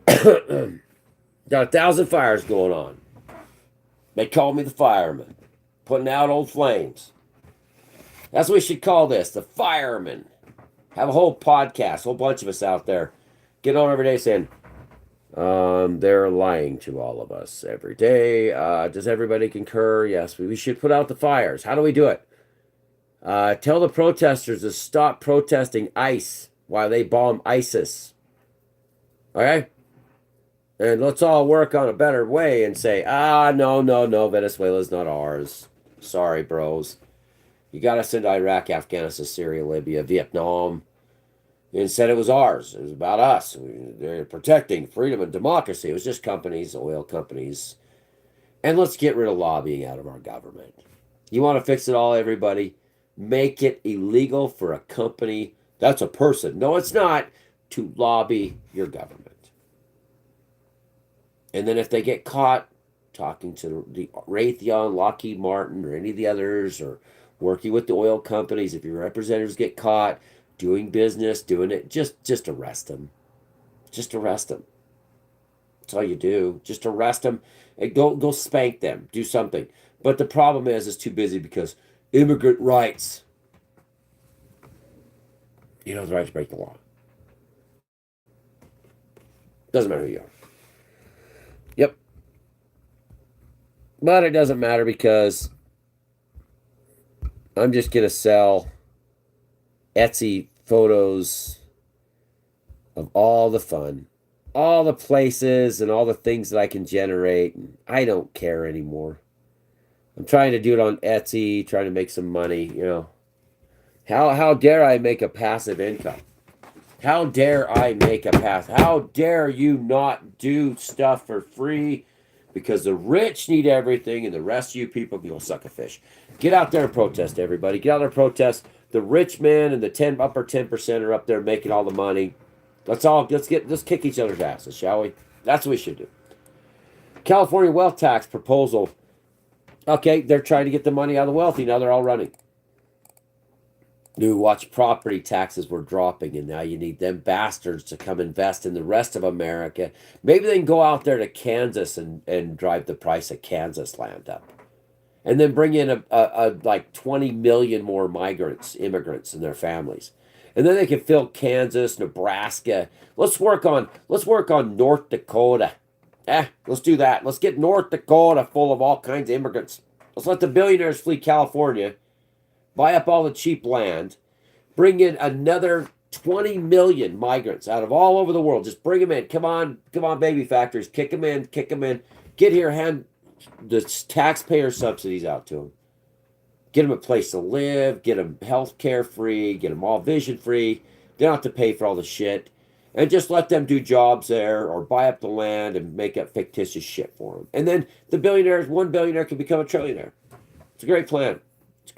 it? Got 1,000 fires going on. They call me the fireman. Putting out old flames. That's what we should call this, the fireman. Have a whole podcast, a whole bunch of us out there. Get on every day saying, they're lying to all of us every day. Does everybody concur? Yes, we should put out the fires. How do we do it? Tell the protesters to stop protesting ICE while they bomb ISIS. Okay? And let's all work on a better way and say, no, Venezuela's not ours. Sorry, bros. You got us into Iraq, Afghanistan, Syria, Libya, Vietnam. And said it was ours. It was about us. They're protecting freedom and democracy. It was just companies, oil companies. And let's get rid of lobbying out of our government. You want to fix it all, everybody? Make it illegal for a company, that's a person, no, it's not, to lobby your government. And then if they get caught talking to the Raytheon, Lockheed Martin, or any of the others, or working with the oil companies, if your representatives get caught doing business, doing it, just arrest them. Just arrest them. That's all you do. Just arrest them and go spank them. Do something. But the problem is it's too busy because immigrant rights. You know the right to break the law. Doesn't matter who you are. Yep. But it doesn't matter because I'm just going to sell Etsy photos of all the fun, all the places and all the things that I can generate. And I don't care anymore. I'm trying to do it on Etsy, trying to make some money, you know. How dare I make a passive income? How dare I make a path? How dare you not do stuff for free? Because the rich need everything and the rest of you people can go suck a fish. Get out there and protest, everybody. Get out there and protest. The rich man and the upper 10% are up there making all the money. Let's kick each other's asses, shall we? That's what we should do. California wealth tax proposal. Okay, they're trying to get the money out of the wealthy. Now they're all running. You watch property taxes were dropping, and now you need them bastards to come invest in the rest of America. Maybe they can go out there to Kansas and drive the price of Kansas land up. And then bring in a like 20 million more immigrants and their families. And then they can fill Kansas, Nebraska. Let's work on North Dakota. Let's do that. Let's get North Dakota full of all kinds of immigrants. Let's let the billionaires flee California, buy up all the cheap land, bring in another 20 million migrants out of all over the world. Just bring them in. Come on, baby factories. Kick them in. Get here, hand the taxpayer subsidies out to them. Get them a place to live. Get them health care free. Get them all vision free. They don't have to pay for all the shit. And just let them do jobs there or buy up the land and make up fictitious shit for them. And then one billionaire can become a trillionaire. It's a great plan.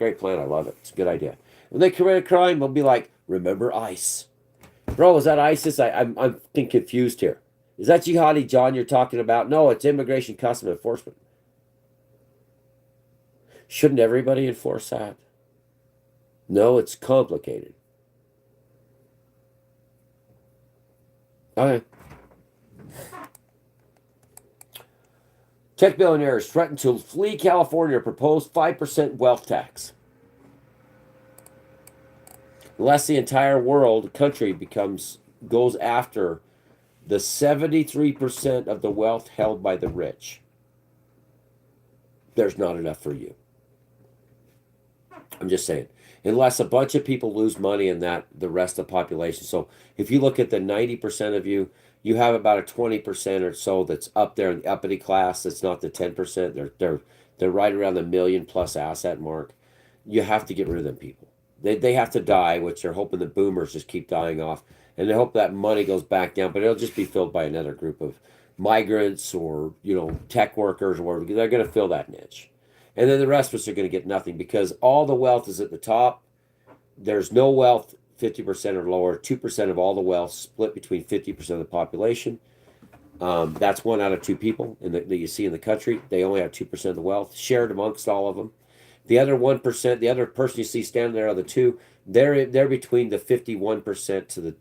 I love it. It's a good idea. When they commit a crime, they'll be like, remember ICE. Bro, is that ISIS? I'm getting confused here. Is that Jihadi John you're talking about? No, it's Immigration Customs Enforcement. Shouldn't everybody enforce that? No, it's complicated. Okay. Tech billionaires threaten to flee California, proposed 5% wealth tax. Unless the entire country goes after the 73% of the wealth held by the rich, there's not enough for you. I'm just saying. Unless a bunch of people lose money in the rest of the population. So if you look at the 90% of you, you have about a 20% or so that's up there in the uppity class. That's not the 10%. They're right around the million plus asset mark. You have to get rid of them people. They have to die, which they're hoping the boomers just keep dying off. And they hope that money goes back down, but it'll just be filled by another group of migrants or, tech workers or whatever. They're going to fill that niche. And then the rest of us are going to get nothing because all the wealth is at the top. There's no wealth, 50% or lower. 2% of all the wealth split between 50% of the population. That's 1 out of 2 people that you see in the country. They only have 2% of the wealth shared amongst all of them. The other 1%, the other person you see standing there are the 2. They're between the 51% to the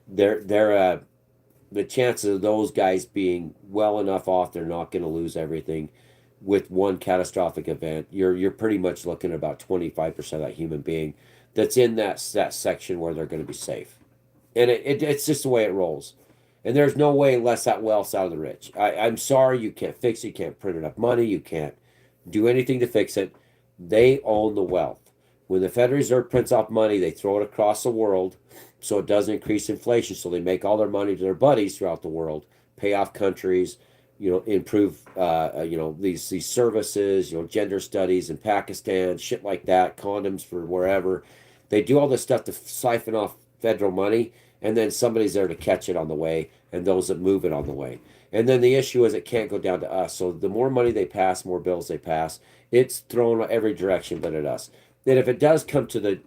100%. The chances of those guys being well enough off, they're not going to lose everything. With one catastrophic event, you're pretty much looking at about 25% of that human being that's in that section where they're going to be safe. And it's just the way it rolls. And there's no way unless that wealth's out of the rich. I'm sorry, you can't fix it. You can't print enough money. You can't do anything to fix it. They own the wealth. When the Federal Reserve prints off money, they throw it across the world so it doesn't increase inflation. So they make all their money to their buddies throughout the world, pay off countries, improve, these services, gender studies in Pakistan, shit like that, condoms for wherever. They do all this stuff to siphon off federal money, and then somebody's there to catch it on the way, and those that move it on the way. And then the issue is it can't go down to us. So the more money they pass, more bills they pass, it's thrown every direction but at us. That if it does come to the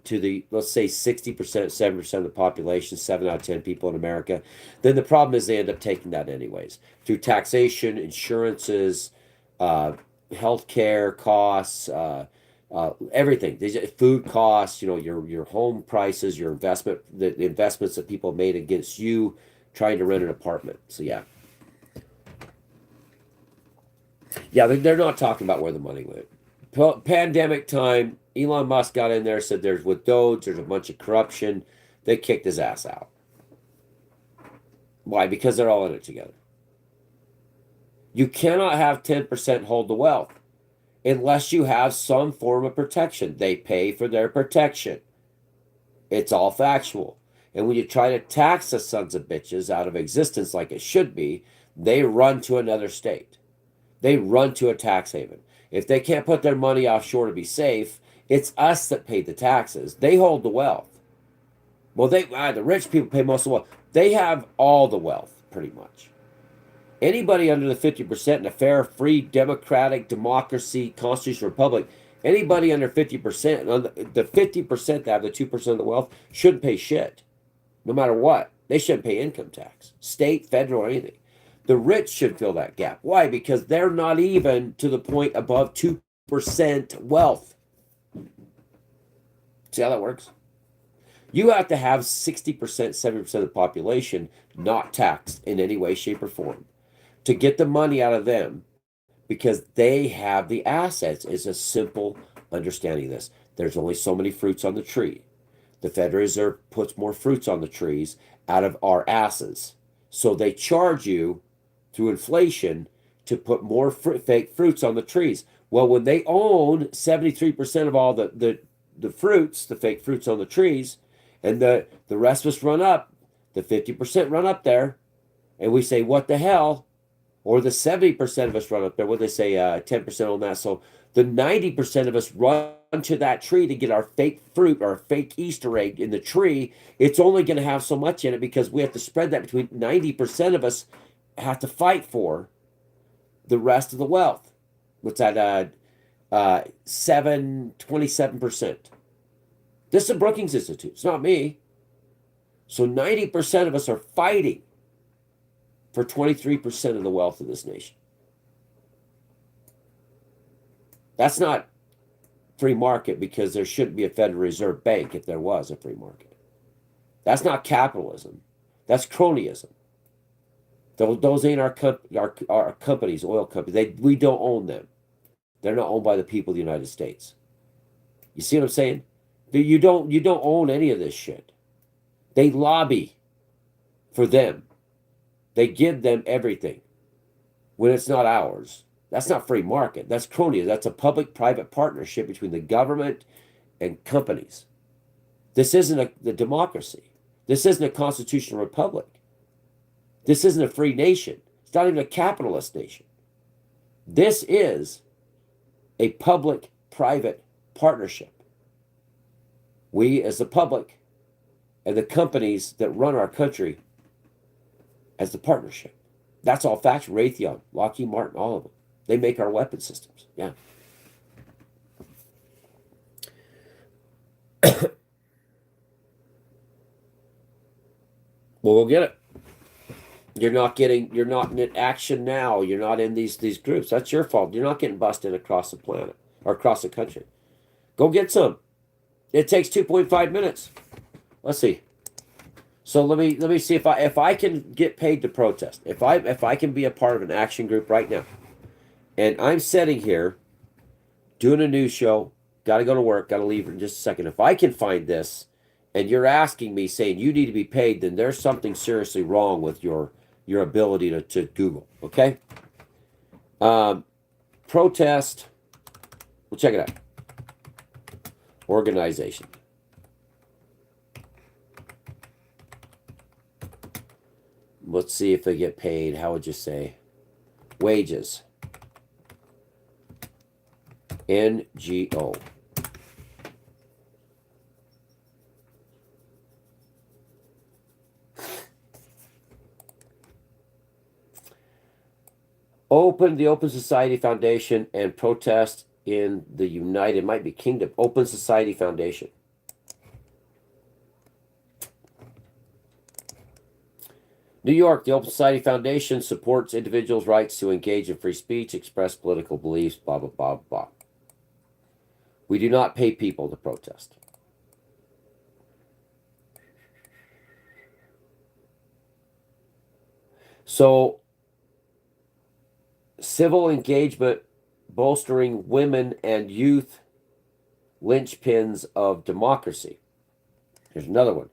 let's say 60%, 70% of the population, 7 out of 10 people in America, then the problem is they end up taking that anyways through taxation, insurances, healthcare costs, everything. Food costs, your home prices, your the investments that people made against you trying to rent an apartment. So yeah, they're not talking about where the money went. Pandemic time, Elon Musk got in there, said with Doge, there's a bunch of corruption. They kicked his ass out. Why? Because they're all in it together. You cannot have 10% hold the wealth unless you have some form of protection. They pay for their protection. It's all factual. And when you try to tax the sons of bitches out of existence like it should be, they run to another state. They run to a tax haven. If they can't put their money offshore to be safe, it's us that pay the taxes. They hold the wealth. Well, the rich people pay most of the wealth. They have all the wealth, pretty much. Anybody under the 50% in a fair, free, democratic, democracy, constitutional republic, anybody under 50%, on the 50% that have the 2% of the wealth shouldn't pay shit, no matter what. They shouldn't pay income tax, state, federal, or anything. The rich should fill that gap. Why? Because they're not even to the point above 2% wealth. See how that works? You have to have 60%, 70% of the population not taxed in any way, shape, or form to get the money out of them because they have the assets. It's a simple understanding of this. There's only so many fruits on the tree. The Federal Reserve puts more fruits on the trees out of our asses. So they charge you through inflation to put more fake fruits on the trees. Well, when they own 73% of all the fruits, the fake fruits on the trees, and the rest of us run up, the 50% run up there, and we say, what the hell? Or the 70% of us run up there, what they say, 10% on that. So the 90% of us run to that tree to get our fake fruit, our fake Easter egg in the tree. It's only going to have so much in it because we have to spread that between 90% of us have to fight for the rest of the wealth. What's that? 27%. This is the Brookings Institute. It's not me. So 90% of us are fighting for 23% of the wealth of this nation. That's not free market because there shouldn't be a Federal Reserve Bank if there was a free market. That's not capitalism. That's cronyism. Those ain't our companies, oil companies. We don't own them. They're not owned by the people of the United States. You see what I'm saying? You don't own any of this shit. They lobby for them. They give them everything when it's not ours. That's not free market. That's cronyism. That's a public-private partnership between the government and companies. This isn't the democracy. This isn't a constitutional republic. This isn't a free nation. It's not even a capitalist nation. This is a public-private partnership. We, as the public, and the companies that run our country as the partnership. That's all facts. Raytheon, Lockheed Martin, all of them. They make our weapon systems. Yeah. Well, we'll get it. You're not in action now. You're not in these groups. That's your fault. You're not getting busted across the planet or across the country. Go get some. It takes 2.5 minutes. Let's see. So let me see if I can get paid to protest. If I can be a part of an action group right now. And I'm sitting here doing a news show, got to go to work, got to leave in just a second. If I can find this and you're asking me saying you need to be paid, then there's something seriously wrong with your ability to Google, okay? Protest. We'll check it out. Organization. Let's see if they get paid. How would you say? Wages. NGO. The Open Society Foundation and protest in the United, might be Kingdom. Open Society Foundation. New York, the Open Society Foundation supports individuals' rights to engage in free speech, express political beliefs, blah, blah, blah, blah. We do not pay people to protest. So, civil engagement, bolstering women and youth, linchpins of democracy. Here's another one.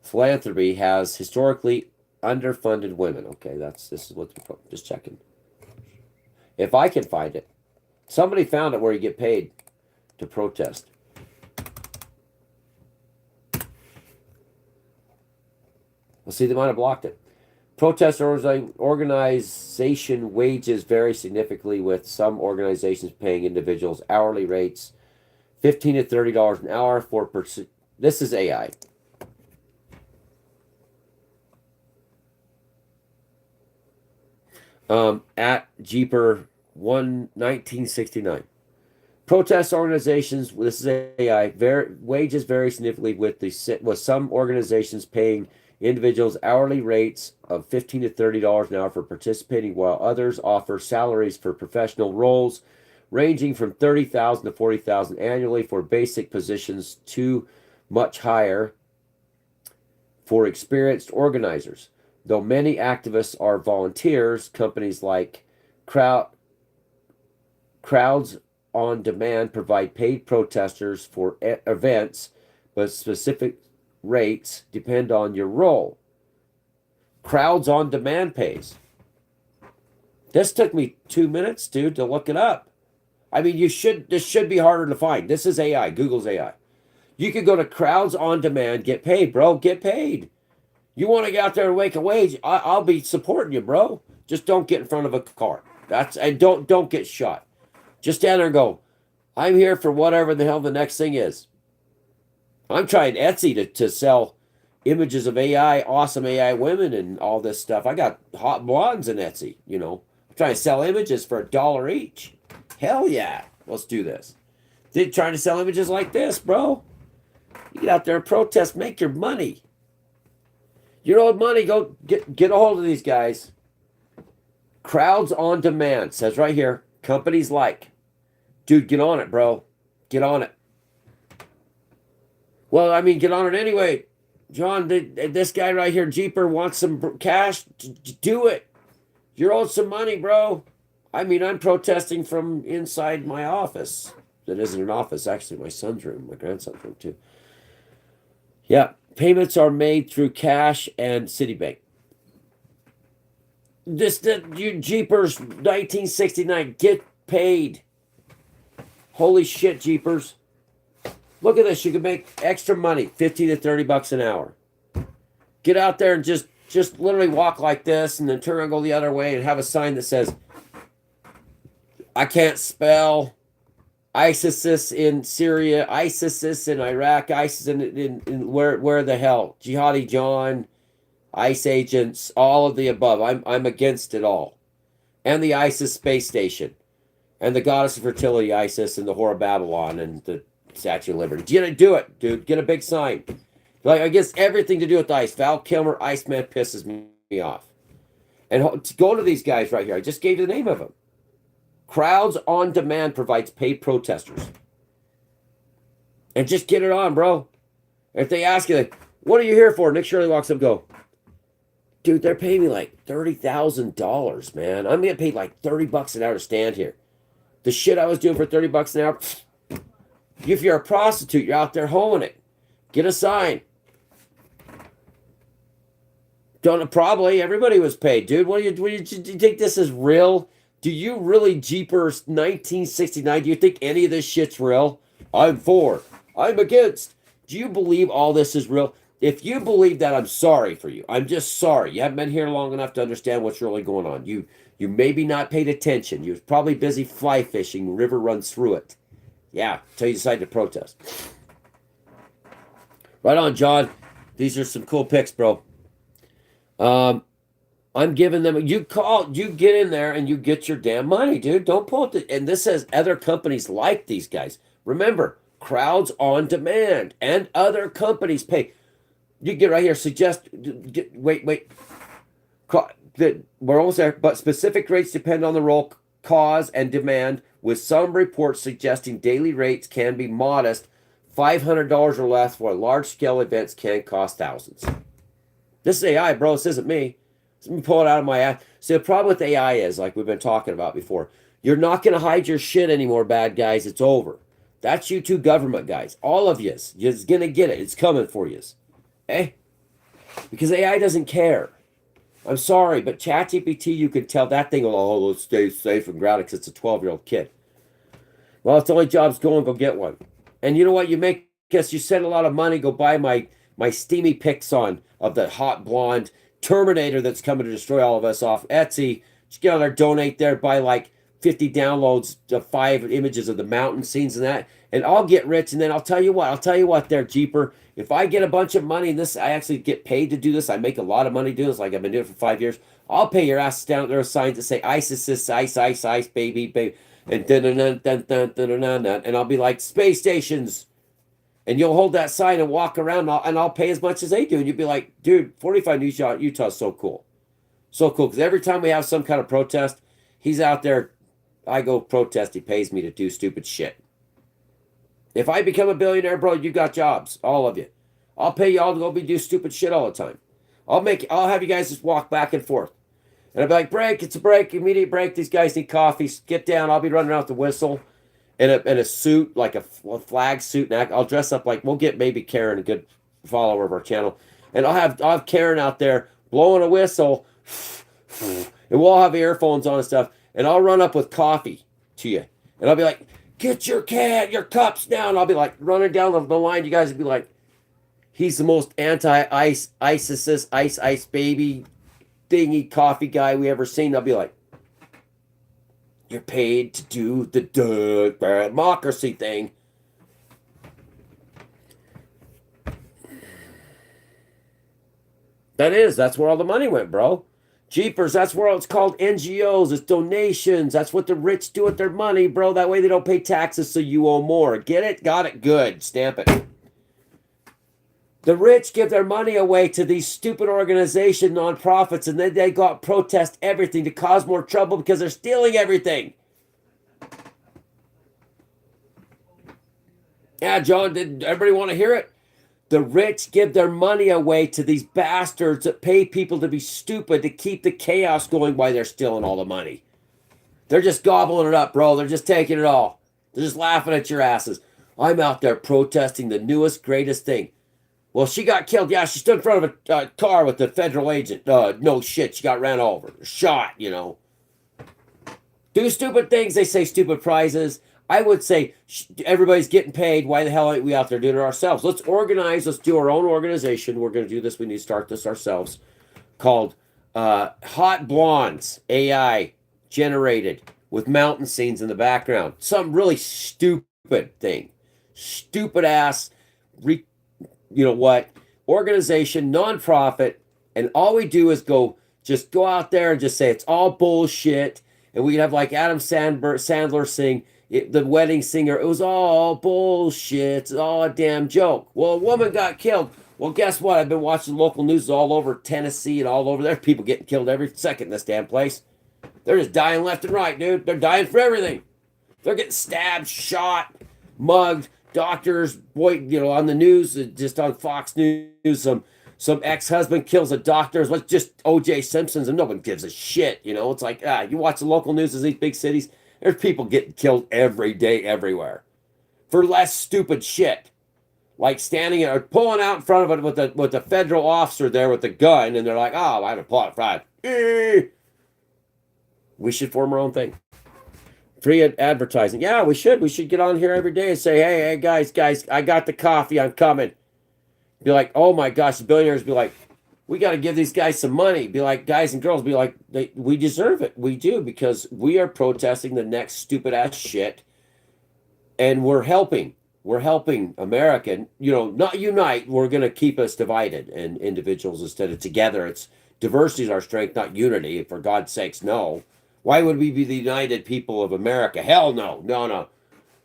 Philanthropy has historically underfunded women. Okay, this is what just checking. If I can find it. Somebody found it where you get paid to protest. Let's see, they might have blocked it. Protest organization wages vary significantly, with some organizations paying individuals hourly rates $15 to $30 an hour for this is AI. At Jeeper 1969. Protest organizations, this is AI, wages vary significantly with some organizations paying individuals hourly rates of $15 to $30 an hour for participating, while others offer salaries for professional roles ranging from $30,000 to $40,000 annually for basic positions to much higher for experienced organizers. Though many activists are volunteers, companies like Crowds on Demand provide paid protesters for events, but specific rates depend on your role. Crowds on Demand pays. This took me 2 minutes, dude, to look it up. I mean, this should be harder to find. This is AI, Google's AI. You could go to Crowds on Demand, get paid, bro, get paid. You want to get out there and make a wage? I'll be supporting you, bro. Just don't get in front of a car. And don't get shot. Just stand there and go, I'm here for whatever the hell the next thing is. I'm trying Etsy to sell images of AI, awesome AI women and all this stuff. I got hot blondes in Etsy, you know. I'm trying to sell images for $1 each. Hell yeah. Let's do this. They're trying to sell images like this, bro. You get out there and protest, make your money. You know what money? Go get a hold of these guys. Crowds on Demand says right here. Companies like. Dude, get on it, bro. Get on it. Well, I mean, get on it anyway. John, this guy right here, Jeeper, wants some cash. Do it. You're owed some money, bro. I mean, I'm protesting from inside my office. That isn't an office, actually. My son's room, my grandson's room, too. Yeah. Payments are made through cash and Citibank. You Jeepers, 1969, get paid. Holy shit, Jeepers. Look at this. You can make extra money, 50 to 30 bucks an hour. Get out there and just literally walk like this and then turn and go the other way and have a sign that says, I can't spell. ISIS in Syria, ISIS in Iraq, ISIS in where the hell? Jihadi John, ICE agents, all of the above. I'm against it all. And the ISIS space station. And the goddess of fertility, Isis, and the whore of Babylon, and the Statue of Liberty. Do it, dude. Get a big sign. Like, I guess everything to do with ICE. Val Kilmer, Iceman pisses me off. And go to these guys right here. I just gave you the name of them. Crowds on Demand provides paid protesters. And just get it on, bro. If they ask you, like, what are you here for? Nick Shirley walks up and go, dude, they're paying me like $30,000, man. I'm getting paid like 30 bucks an hour to stand here. The shit I was doing for 30 bucks an hour, if you're a prostitute, you're out there hoeing it. Get a sign. Probably everybody was paid, dude. Do you think this is real? Do you really, Jeepers 1969, do you think any of this shit's real? I'm for. I'm against. Do you believe all this is real? If you believe that, I'm sorry for you. I'm just sorry. You haven't been here long enough to understand what's really going on. You maybe not paid attention. You're probably busy fly fishing. The river runs through it. Yeah, until you decide to protest. Right on, John. These are some cool picks, bro. I'm giving them, you get in there and you get your damn money, dude. Don't pull it. And this says other companies like these guys. Remember, Crowds on Demand and other companies pay. You get right here, wait. We're almost there, but specific rates depend on the role, cause, and demand, with some reports suggesting daily rates can be modest. $500 or less for large-scale events can cost thousands. This is AI, bro. This isn't me. Let me pull it out of my ass. See, the problem with AI is, like we've been talking about before, you're not going to hide your shit anymore, bad guys. It's over. That's you two government guys. All of yous. You're going to get it. It's coming for yous. Eh? Because AI doesn't care. I'm sorry, but ChatGPT, you can tell that thing, oh, let's stay safe and grounded because it's a 12-year-old kid. Well, it's the only job's go get one. And you know what? You send a lot of money, go buy my steamy pics of the hot blonde Terminator that's coming to destroy all of us off Etsy. Just get on there, donate there, buy like 50 downloads of 5 images of the mountain scenes and that, and I'll get rich. And then I'll tell you what, there, Jeeper. If I get a bunch of money in this, I actually get paid to do this. I make a lot of money doing this, like I've been doing it for 5 years. I'll pay your ass down there with signs that say ISIS, ice, ice, ice, baby, baby, and and I'll be like, space stations. And you'll hold that sign and walk around, and I'll pay as much as they do. And you'll be like, dude, 45 News Utah is so cool. So cool. Because every time we have some kind of protest, he's out there. I go protest. He pays me to do stupid shit. If I become a billionaire, bro, you got jobs. All of you. I'll pay you all to go do stupid shit all the time. I'll have you guys just walk back and forth. And I'll be like, break, it's a break, immediate break. These guys need coffee. Get down. I'll be running out the whistle. In a suit, like a flag suit, and I'll dress up like, we'll get maybe Karen, a good follower of our channel, and I'll have Karen out there blowing a whistle, and we'll all have earphones on and stuff, and I'll run up with coffee to you, and I'll be like, get your cups now, and I'll be like running down the line. You guys would be like, he's the most ISIS, ice baby thingy coffee guy we ever seen. I'll be like, you're paid to do the democracy thing. That's where all the money went, bro. Jeepers, that's where it's called NGOs. It's donations. That's what the rich do with their money, bro. That way they don't pay taxes, so you owe more. Get it? Got it? Good. Stamp it. The rich give their money away to these stupid organization nonprofits, and then they go out protest everything to cause more trouble because they're stealing everything. Yeah, John, did everybody want to hear it? The rich give their money away to these bastards that pay people to be stupid to keep the chaos going while they're stealing all the money. They're just gobbling it up, bro. They're just taking it all. They're just laughing at your asses. I'm out there protesting the newest, greatest thing. Well, she got killed. Yeah, she stood in front of a car with the federal agent. No shit, she got ran over. Shot, you know. Do stupid things. They say stupid prizes. I would say everybody's getting paid. Why the hell ain't we out there doing it ourselves? Let's organize. Let's do our own organization. We're going to do this. We need to start this ourselves. Called Hot Blondes. AI generated with mountain scenes in the background. Some really stupid thing. Stupid ass you know what, organization, nonprofit, and all we do is go out there and just say it's all bullshit, and we can have like Adam Sandler sing the wedding singer, it was all bullshit, it's all a damn joke. Well, a woman got killed. Well, guess what? I've been watching local news all over Tennessee and all over. There's people getting killed every second in this damn place. They're just dying left and right, dude. They're dying for everything. They're getting stabbed, shot, mugged. Doctors, boy, you know, on the news, just on Fox News, some ex-husband kills a doctor. It's just O.J. Simpson's, and no one gives a shit. You know, it's like, you watch the local news in these big cities. There's people getting killed every day, everywhere, for less stupid shit, like standing or pulling out in front of it with the federal officer there with the gun, and they're like, oh, I have a plot fraud. We should form our own thing. Free advertising. Yeah, we should. We should get on here every day and say, hey, guys, I got the coffee. I'm coming. Be like, oh my gosh, the billionaires be like, we got to give these guys some money. Be like, guys and girls, be like, we deserve it. We do, because we are protesting the next stupid ass shit. And we're helping. We're helping America. You know, not unite. We're going to keep us divided and individuals instead of together. It's diversity is our strength, not unity. For God's sakes, no. Why would we be the united people of America? Hell no. No.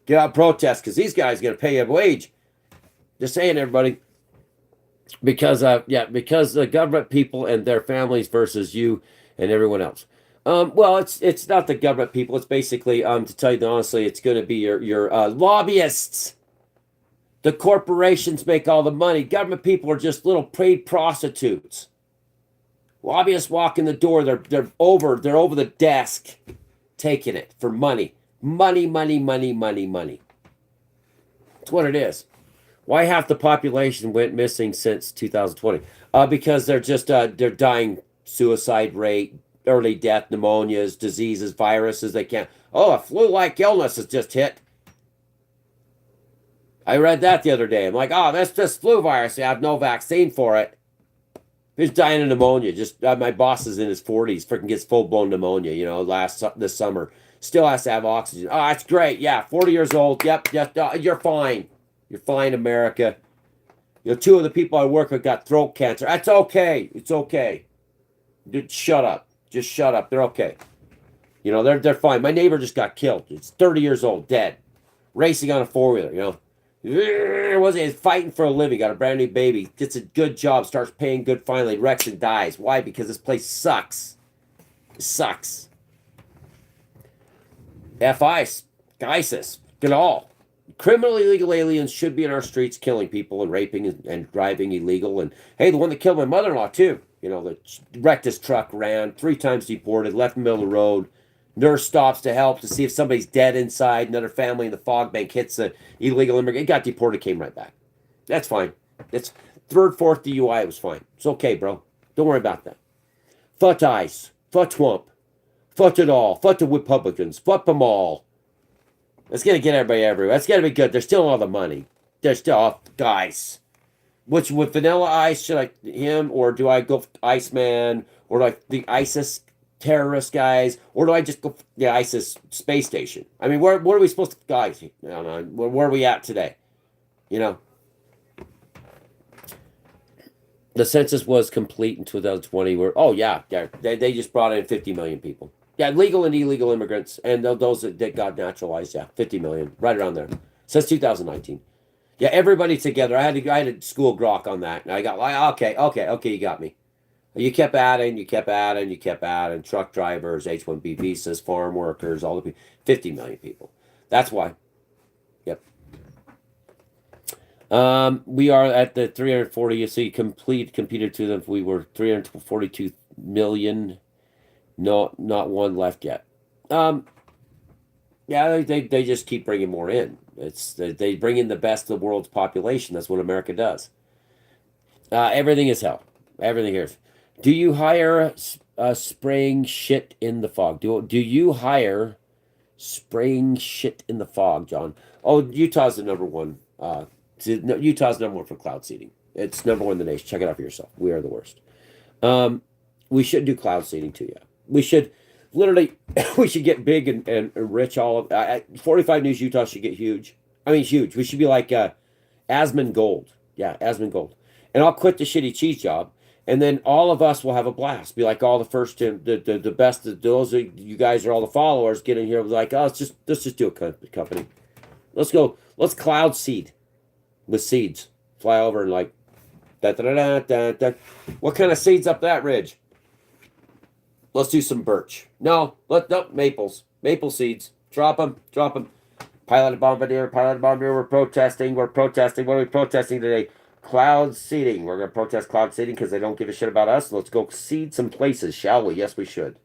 Get out and protest, because these guys are going to pay you a wage. Just saying, everybody. Because the government people and their families versus you and everyone else. Well, it's not the government people. It's basically, to tell you honestly, it's going to be your lobbyists. The corporations make all the money. Government people are just little paid prostitutes. Lobbyists walk in the door. They're over the desk, taking it for money. Money. That's what it is. Why half the population went missing since 2020? Because they're just they're dying, suicide rate, early death, pneumonias, diseases, viruses. They can't. Oh, a flu-like illness has just hit. I read that the other day. I'm like, oh, that's just flu virus. They have no vaccine for it. He's dying of pneumonia. Just my boss is in his 40s, freaking gets full-blown pneumonia. You know, this summer, Still has to have oxygen. Oh, that's great. Yeah, 40 years old. Yep, yep. You're fine. You're fine, America. You know, two of the people I work with got throat cancer. That's okay. It's okay. Dude, shut up. Just shut up. They're okay. You know, they're fine. My neighbor just got killed. It's 30 years old, dead, racing on a four-wheeler. You know, was it fighting for a living? Got a brand new baby. Gets a good job. Starts paying good. Finally, wrecks and dies. Why? Because this place sucks. It sucks. ISIS. Get all. Criminally illegal aliens should be in our streets killing people and raping and driving illegal. And hey, the one that killed my mother-in-law too. You know, that wrecked his truck, ran 3 times deported, left in the middle of the road. Nurse stops to help to see if somebody's dead inside. Another family in the fog bank hits the illegal immigrant. It got deported, came right back. That's fine. It's third, fourth DUI. It was fine. It's okay, bro. Don't worry about that. Fuck ICE. Fuck Trump. Fuck it all. Fuck the Republicans. Fuck them all. That's going to get everybody everywhere. That's going to be good. They're still all the money. They're still off, guys. Which, with Vanilla Ice, should I him, or do I go Iceman, or like the ISIS terrorist guys, or do I just go the ISIS space station? I mean, where are we supposed to, guys? I don't know. Where are we at today? You know, the census was complete in 2020. Oh yeah, they just brought in 50 million people. Yeah, legal and illegal immigrants, and those that got naturalized. Yeah, 50 million, right around there, since 2019. Yeah, everybody together. I had to school Grok on that, and I got like, okay, you got me. You kept adding. Truck drivers, H-1B visas, farm workers, all the people. 50 million people. That's why. Yep. We are at the 340. You see, competed to them. We were 342 million. No, not one left yet. Yeah, they just keep bringing more in. They bring in the best of the world's population. That's what America does. Everything is hell. Everything here. Do you hire spraying shit in the fog? Do you hire spraying shit in the fog, John? Oh, Utah's the number one. Utah's number one for cloud seeding. It's number one in the nation. Check it out for yourself. We are the worst. We should do cloud seeding too. Yeah, we should. Literally, we should get big and rich. 45 News Utah should get huge. I mean, huge. We should be like Asmon Gold. Yeah, Asmon Gold. And I'll quit the shitty cheese job. And then all of us will have a blast. Be like all the first, the best. Those are, you guys are all the followers. Get in here. Like, oh, let's just do a company. Let's go. Let's cloud seed with seeds. Fly over and like, da da da da da. What kind of seeds up that ridge? Let's do some birch. No, maples. Maple seeds. Drop them. Pilot bombardier. We're protesting. What are we protesting today? Cloud seeding. We're going to protest cloud seeding because they don't give a shit about us. Let's go seed some places, shall we? Yes, we should.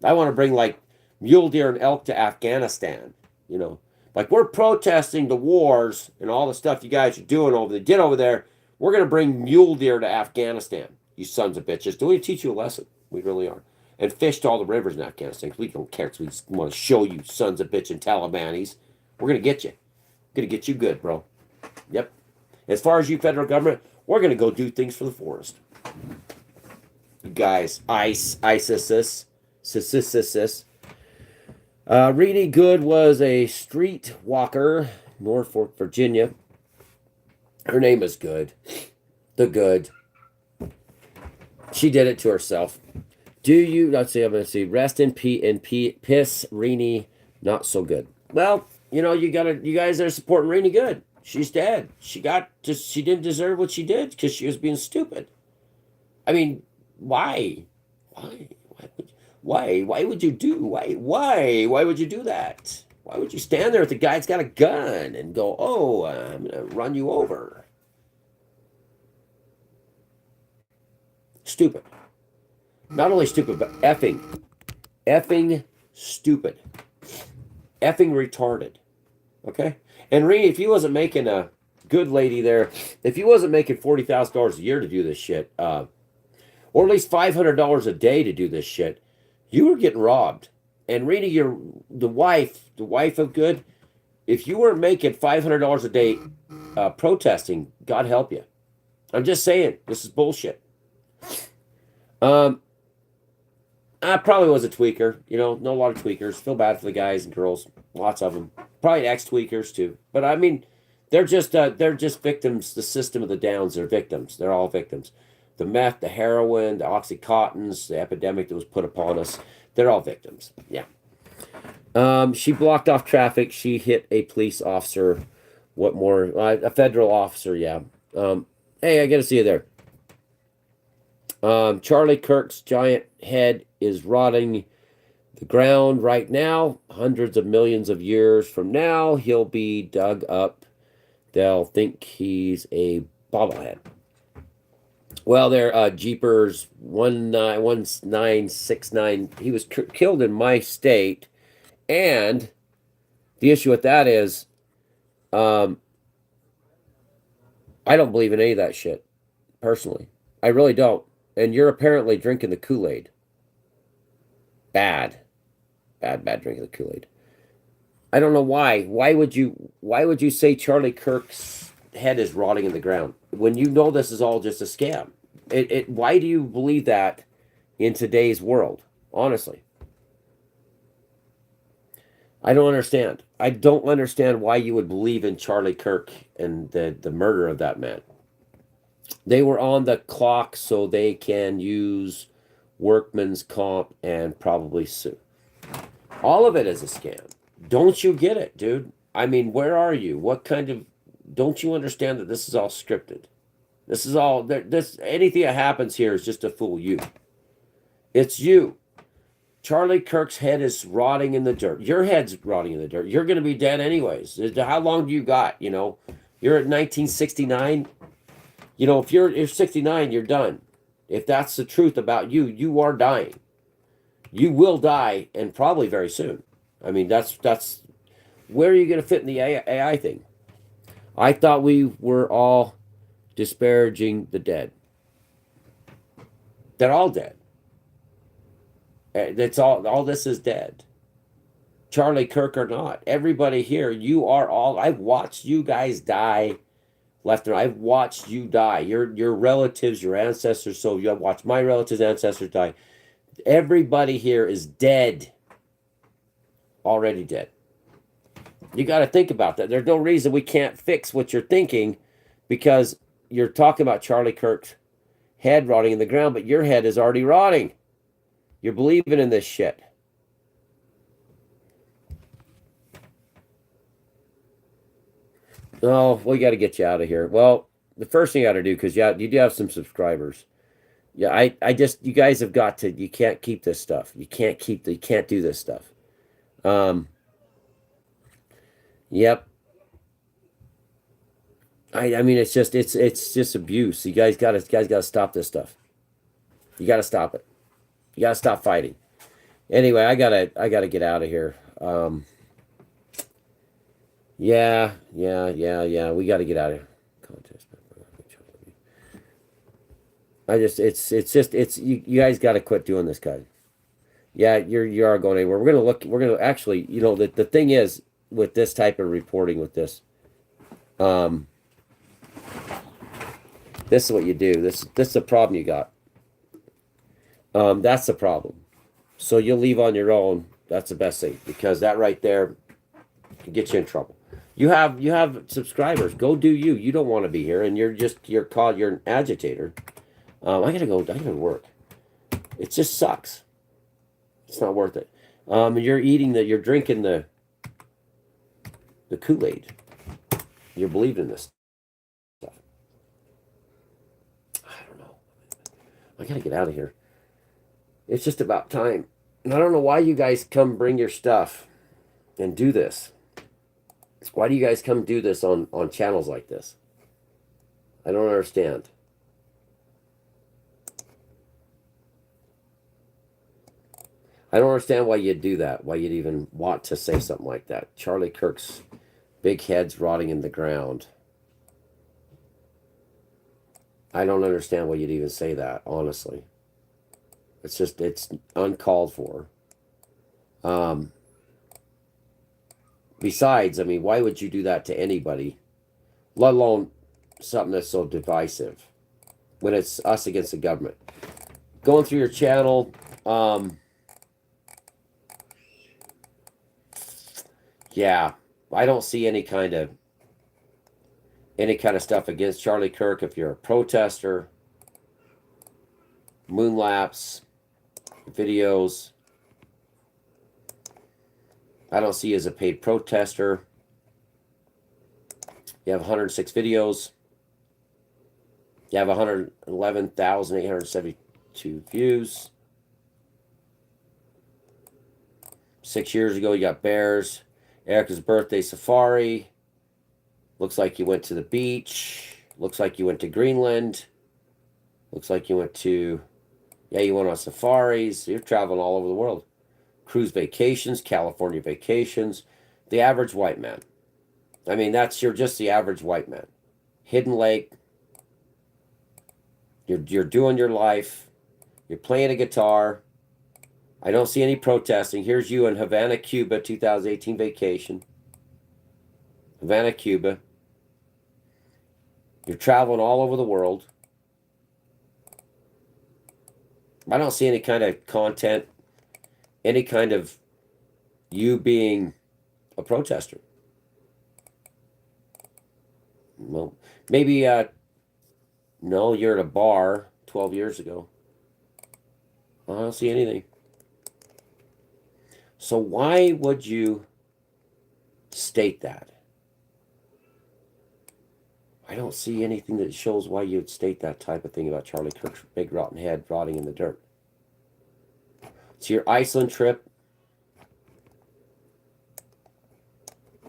I want to bring like mule deer and elk to Afghanistan. You know, like we're protesting the wars and all the stuff you guys are doing over there. We're going to bring mule deer to Afghanistan. You sons of bitches. Do we teach you a lesson? We really are. And fish to all the rivers in Afghanistan because we don't care because we just want to show you sons of bitch and Talibanis. We're going to get you. We're going to get you good, bro. Yep. As far as you federal government, we're going to go do things for the forest. You guys, ISIS. Reedy Good was a street walker, Norfolk, Virginia. Her name is Good. The Good. She did it to herself. Do you, let's see, I'm going to see, rest in piss, Reenie, not so good. Well, you know, you guys are supporting Reenie Good. She's dead. She didn't deserve what she did because she was being stupid. I mean, why? Why would you do? Why would you do that? Why would you stand there with the guy that's got a gun and go, oh, I'm going to run you over? Stupid. Not only stupid, but effing stupid. Effing retarded. Okay? And Reenie, if he wasn't making a good lady there, if he wasn't making $40,000 a year to do this shit, or at least $500 a day to do this shit, you were getting robbed. And Reenie, you're the wife of Good. If you weren't making $500 a day protesting, God help you. I'm just saying, this is bullshit. I probably was a tweaker. You know a lot of tweakers. Feel bad for the guys and girls. Lots of them. Probably ex-tweakers too. But I mean, they're just victims. The system of the downs. They're victims. They're all victims. The meth, the heroin, the oxycontins, the epidemic that was put upon us. They're all victims. Yeah. She blocked off traffic. She hit a police officer. What more? A federal officer. Yeah. Hey, I got to see you there. Charlie Kirk's giant head is rotting the ground right now. Hundreds of millions of years from now, he'll be dug up. They'll think he's a bobblehead. Well, there, Jeepers 1969. He was killed in my state, and the issue with that is, I don't believe in any of that shit personally. I really don't. And you're apparently drinking the Kool-Aid. Bad drinking the Kool-Aid. I don't know why. Why would you say Charlie Kirk's head is rotting in the ground when you know this is all just a scam? Why do you believe that in today's world? Honestly. I don't understand. I don't understand why you would believe in Charlie Kirk and the murder of that man. They were on the clock so they can use workman's comp and probably sue. All of it is a scam. Don't you get it, dude? I mean, where are you? What kind of... Don't you understand that this is all scripted? This is all... anything that happens here is just to fool you. It's you. Charlie Kirk's head is rotting in the dirt. Your head's rotting in the dirt. You're going to be dead anyways. How long do you got, you know? You're at 1969... You know, if you're 69, you're done. If that's the truth about you, you are dying. You will die, and probably very soon. I mean, that's where are you going to fit in the AI thing? I thought we were all disparaging the dead. They're all dead. That's all this is dead. Charlie Kirk or not. Everybody here, you are all... I've watched you guys die left and right. I've watched you die. Your relatives, your ancestors. So you have watched my relatives, ancestors die. Everybody here is dead. Already dead. You got to think about that. There's no reason we can't fix what you're thinking, because you're talking about Charlie Kirk's head rotting in the ground, but your head is already rotting. You're believing in this shit. Oh, we got to get you out of here. Well, the first thing you got to do, because you do have some subscribers. Yeah, I just, you guys have got to, you can't keep this stuff. You can't do this stuff. Yep. I mean, it's just abuse. You guys got to stop this stuff. You got to stop it. You got to stop fighting. Anyway, I gotta get out of here. Yeah. We got to get out of here. You guys got to quit doing this, guys. Yeah, you are going anywhere. We're gonna actually, you know, the thing is with this type of reporting with this, this is what you do. This is the problem you got. That's the problem. So you'll leave on your own. That's the best thing, because that right there can get you in trouble. You have subscribers. Go do you. You don't want to be here, and you're an agitator. I gotta go to work. It just sucks. It's not worth it. You're drinking the Kool-Aid. You're believing in this stuff. I don't know. I gotta get out of here. It's just about time. And I don't know why you guys come bring your stuff and do this. Why do you guys come do this on channels like this? I don't understand. I don't understand why you'd do that. Why you'd even want to say something like that. Charlie Kirk's big head's rotting in the ground. I don't understand why you'd even say that, honestly. It's uncalled for. Besides, I mean, why would you do that to anybody? Let alone something that's so divisive when it's us against the government. Going through your channel, Yeah, I don't see any kind of stuff against Charlie Kirk if you're a protester, moonlaps, videos. I don't see you as a paid protester. You have 106 videos. You have 111,872 views. 6 years ago, you got bears. Erica's birthday safari. Looks like you went to the beach. Looks like you went to Greenland. Looks like you went to, yeah, you went on safaris. You're traveling all over the world. Cruise vacations, California vacations. The average white man. I mean, you're just the average white man. Hidden Lake. You're doing your life. You're playing a guitar. I don't see any protesting. Here's you in Havana, Cuba, 2018 vacation. Havana, Cuba. You're traveling all over the world. I don't see any kind of content, any kind of you being a protester. Well, maybe, no, you're at a bar 12 years ago. I don't see anything. So why would you state that? I don't see anything that shows why you'd state that type of thing about Charlie Kirk's big rotten head rotting in the dirt. It's your Iceland trip.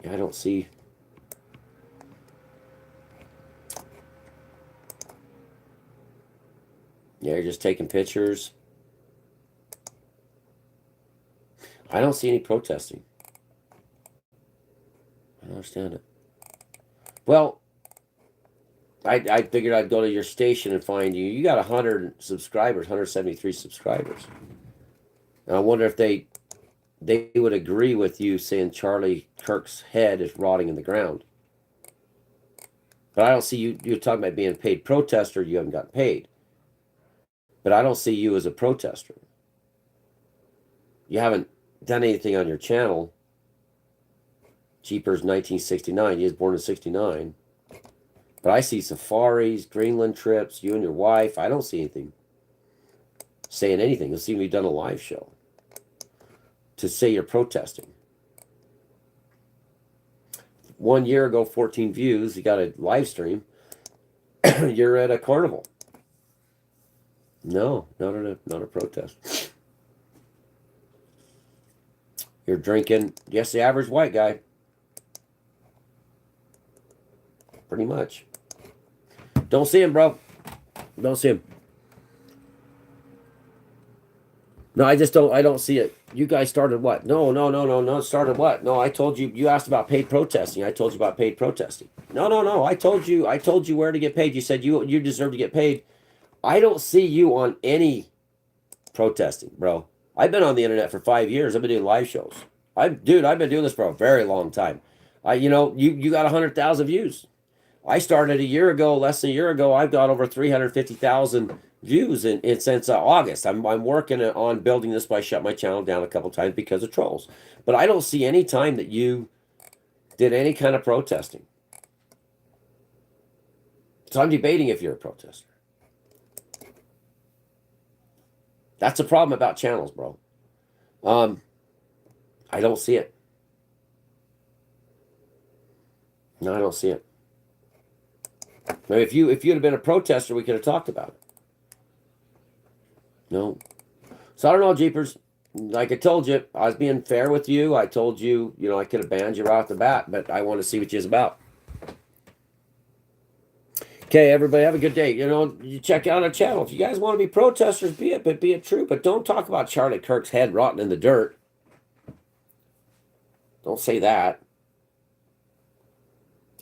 I don't see. Yeah, you're just taking pictures. I don't see any protesting. I don't understand it. Well, I figured I'd go to your station and find you. You got 100 subscribers, 173 subscribers. And I wonder if they would agree with you saying Charlie Kirk's head is rotting in the ground. But I don't see you. You're talking about being a paid protester. You haven't gotten paid. But I don't see you as a protester. You haven't done anything on your channel. Jeepers 1969. He was born in 69. But I see safaris, Greenland trips, you and your wife. I don't see anything saying anything. You'll see me done a live show to say you're protesting. 1 year ago, 14 views. You got a live stream. You're at a carnival. No, not a protest. You're drinking. Yes, the average white guy. Pretty much. Don't see him, bro. Don't see him. No, I don't see it. You guys started what? No. Started what? No, I told you. You asked about paid protesting. I told you about paid protesting. No. I told you where to get paid. You said you deserve to get paid. I don't see you on any protesting, bro. I've been on the internet for 5 years. I've been doing live shows. I've been doing this for a very long time. You got 100,000 views. I started a year ago, less than a year ago. I've got over 350,000 views in since August. I'm working on building this, but I shut my channel down a couple times because of trolls. But I don't see any time that you did any kind of protesting. So I'm debating if you're a protester. That's the problem about channels, bro. I don't see it. No, I don't see it. Now, if you'd have been a protester, we could have talked about it. No. So I don't know, Jeepers. Like I told you, I was being fair with you. I told you, I could have banned you right off the bat, but I want to see what you're about. Okay, everybody, have a good day. You check out our channel. If you guys want to be protesters, be it, but be it true. But don't talk about Charlie Kirk's head rotting in the dirt. Don't say that.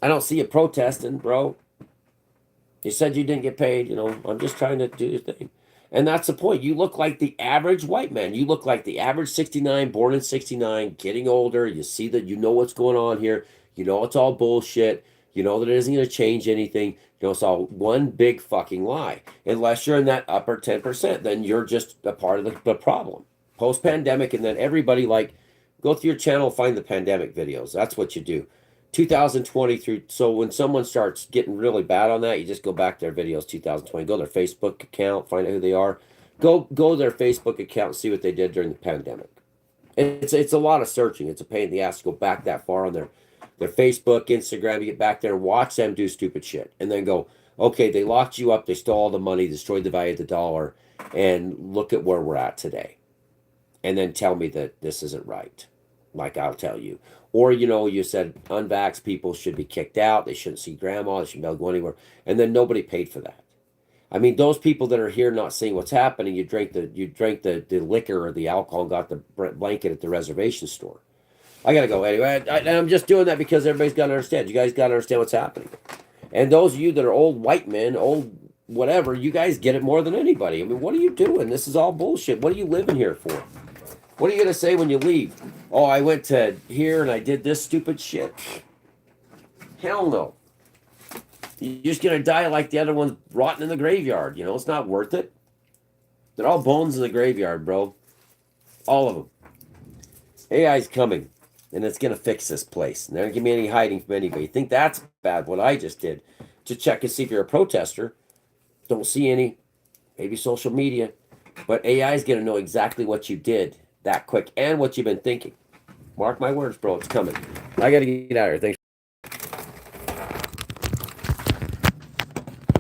I don't see you protesting, bro. You said you didn't get paid. I'm just trying to do your thing. And that's the point. You look like the average white man. You look like the average 69, born in 69, getting older. You see that you know what's going on here. You know it's all bullshit. You know that it isn't going to change anything. It's all one big fucking lie. Unless you're in that upper 10%, then you're just a part of the problem. Post-pandemic, and then everybody Go through your channel, find the pandemic videos. That's what you do. 2020 through, so when someone starts getting really bad on that, you just go back to their videos 2020. Go to their Facebook account, find out who they are. Go to their Facebook account and see what they did during the pandemic. It's a lot of searching. It's a pain in the ass to go back that far on their Facebook, Instagram. You get back there and watch them do stupid shit, and then go, okay, they locked you up, they stole all the money, destroyed the value of the dollar, and look at where we're at today. And then tell me that this isn't right, like I'll tell you. Or, you said unvaxxed people should be kicked out. They shouldn't see grandma. They shouldn't be able to go anywhere. And then nobody paid for that. I mean, those people that are here not seeing what's happening, you drank the liquor or the alcohol and got the blanket at the reservation store. I got to go anyway. I'm just doing that because everybody's got to understand. You guys got to understand what's happening. And those of you that are old white men, old whatever, you guys get it more than anybody. I mean, what are you doing? This is all bullshit. What are you living here for? What are you going to say when you leave? Oh, I went to here and I did this stupid shit. Hell no. You're just going to die like the other ones rotting in the graveyard. It's not worth it. They're all bones in the graveyard, bro. All of them. AI's coming, and it's going to fix this place. And they're not going to give me any hiding from anybody. You think that's bad, what I just did, to check and see if you're a protester. Don't see any. Maybe social media. But AI is going to know exactly what you did that quick and what you've been thinking. Mark my words, bro. It's coming. I got to get out of here. Thanks.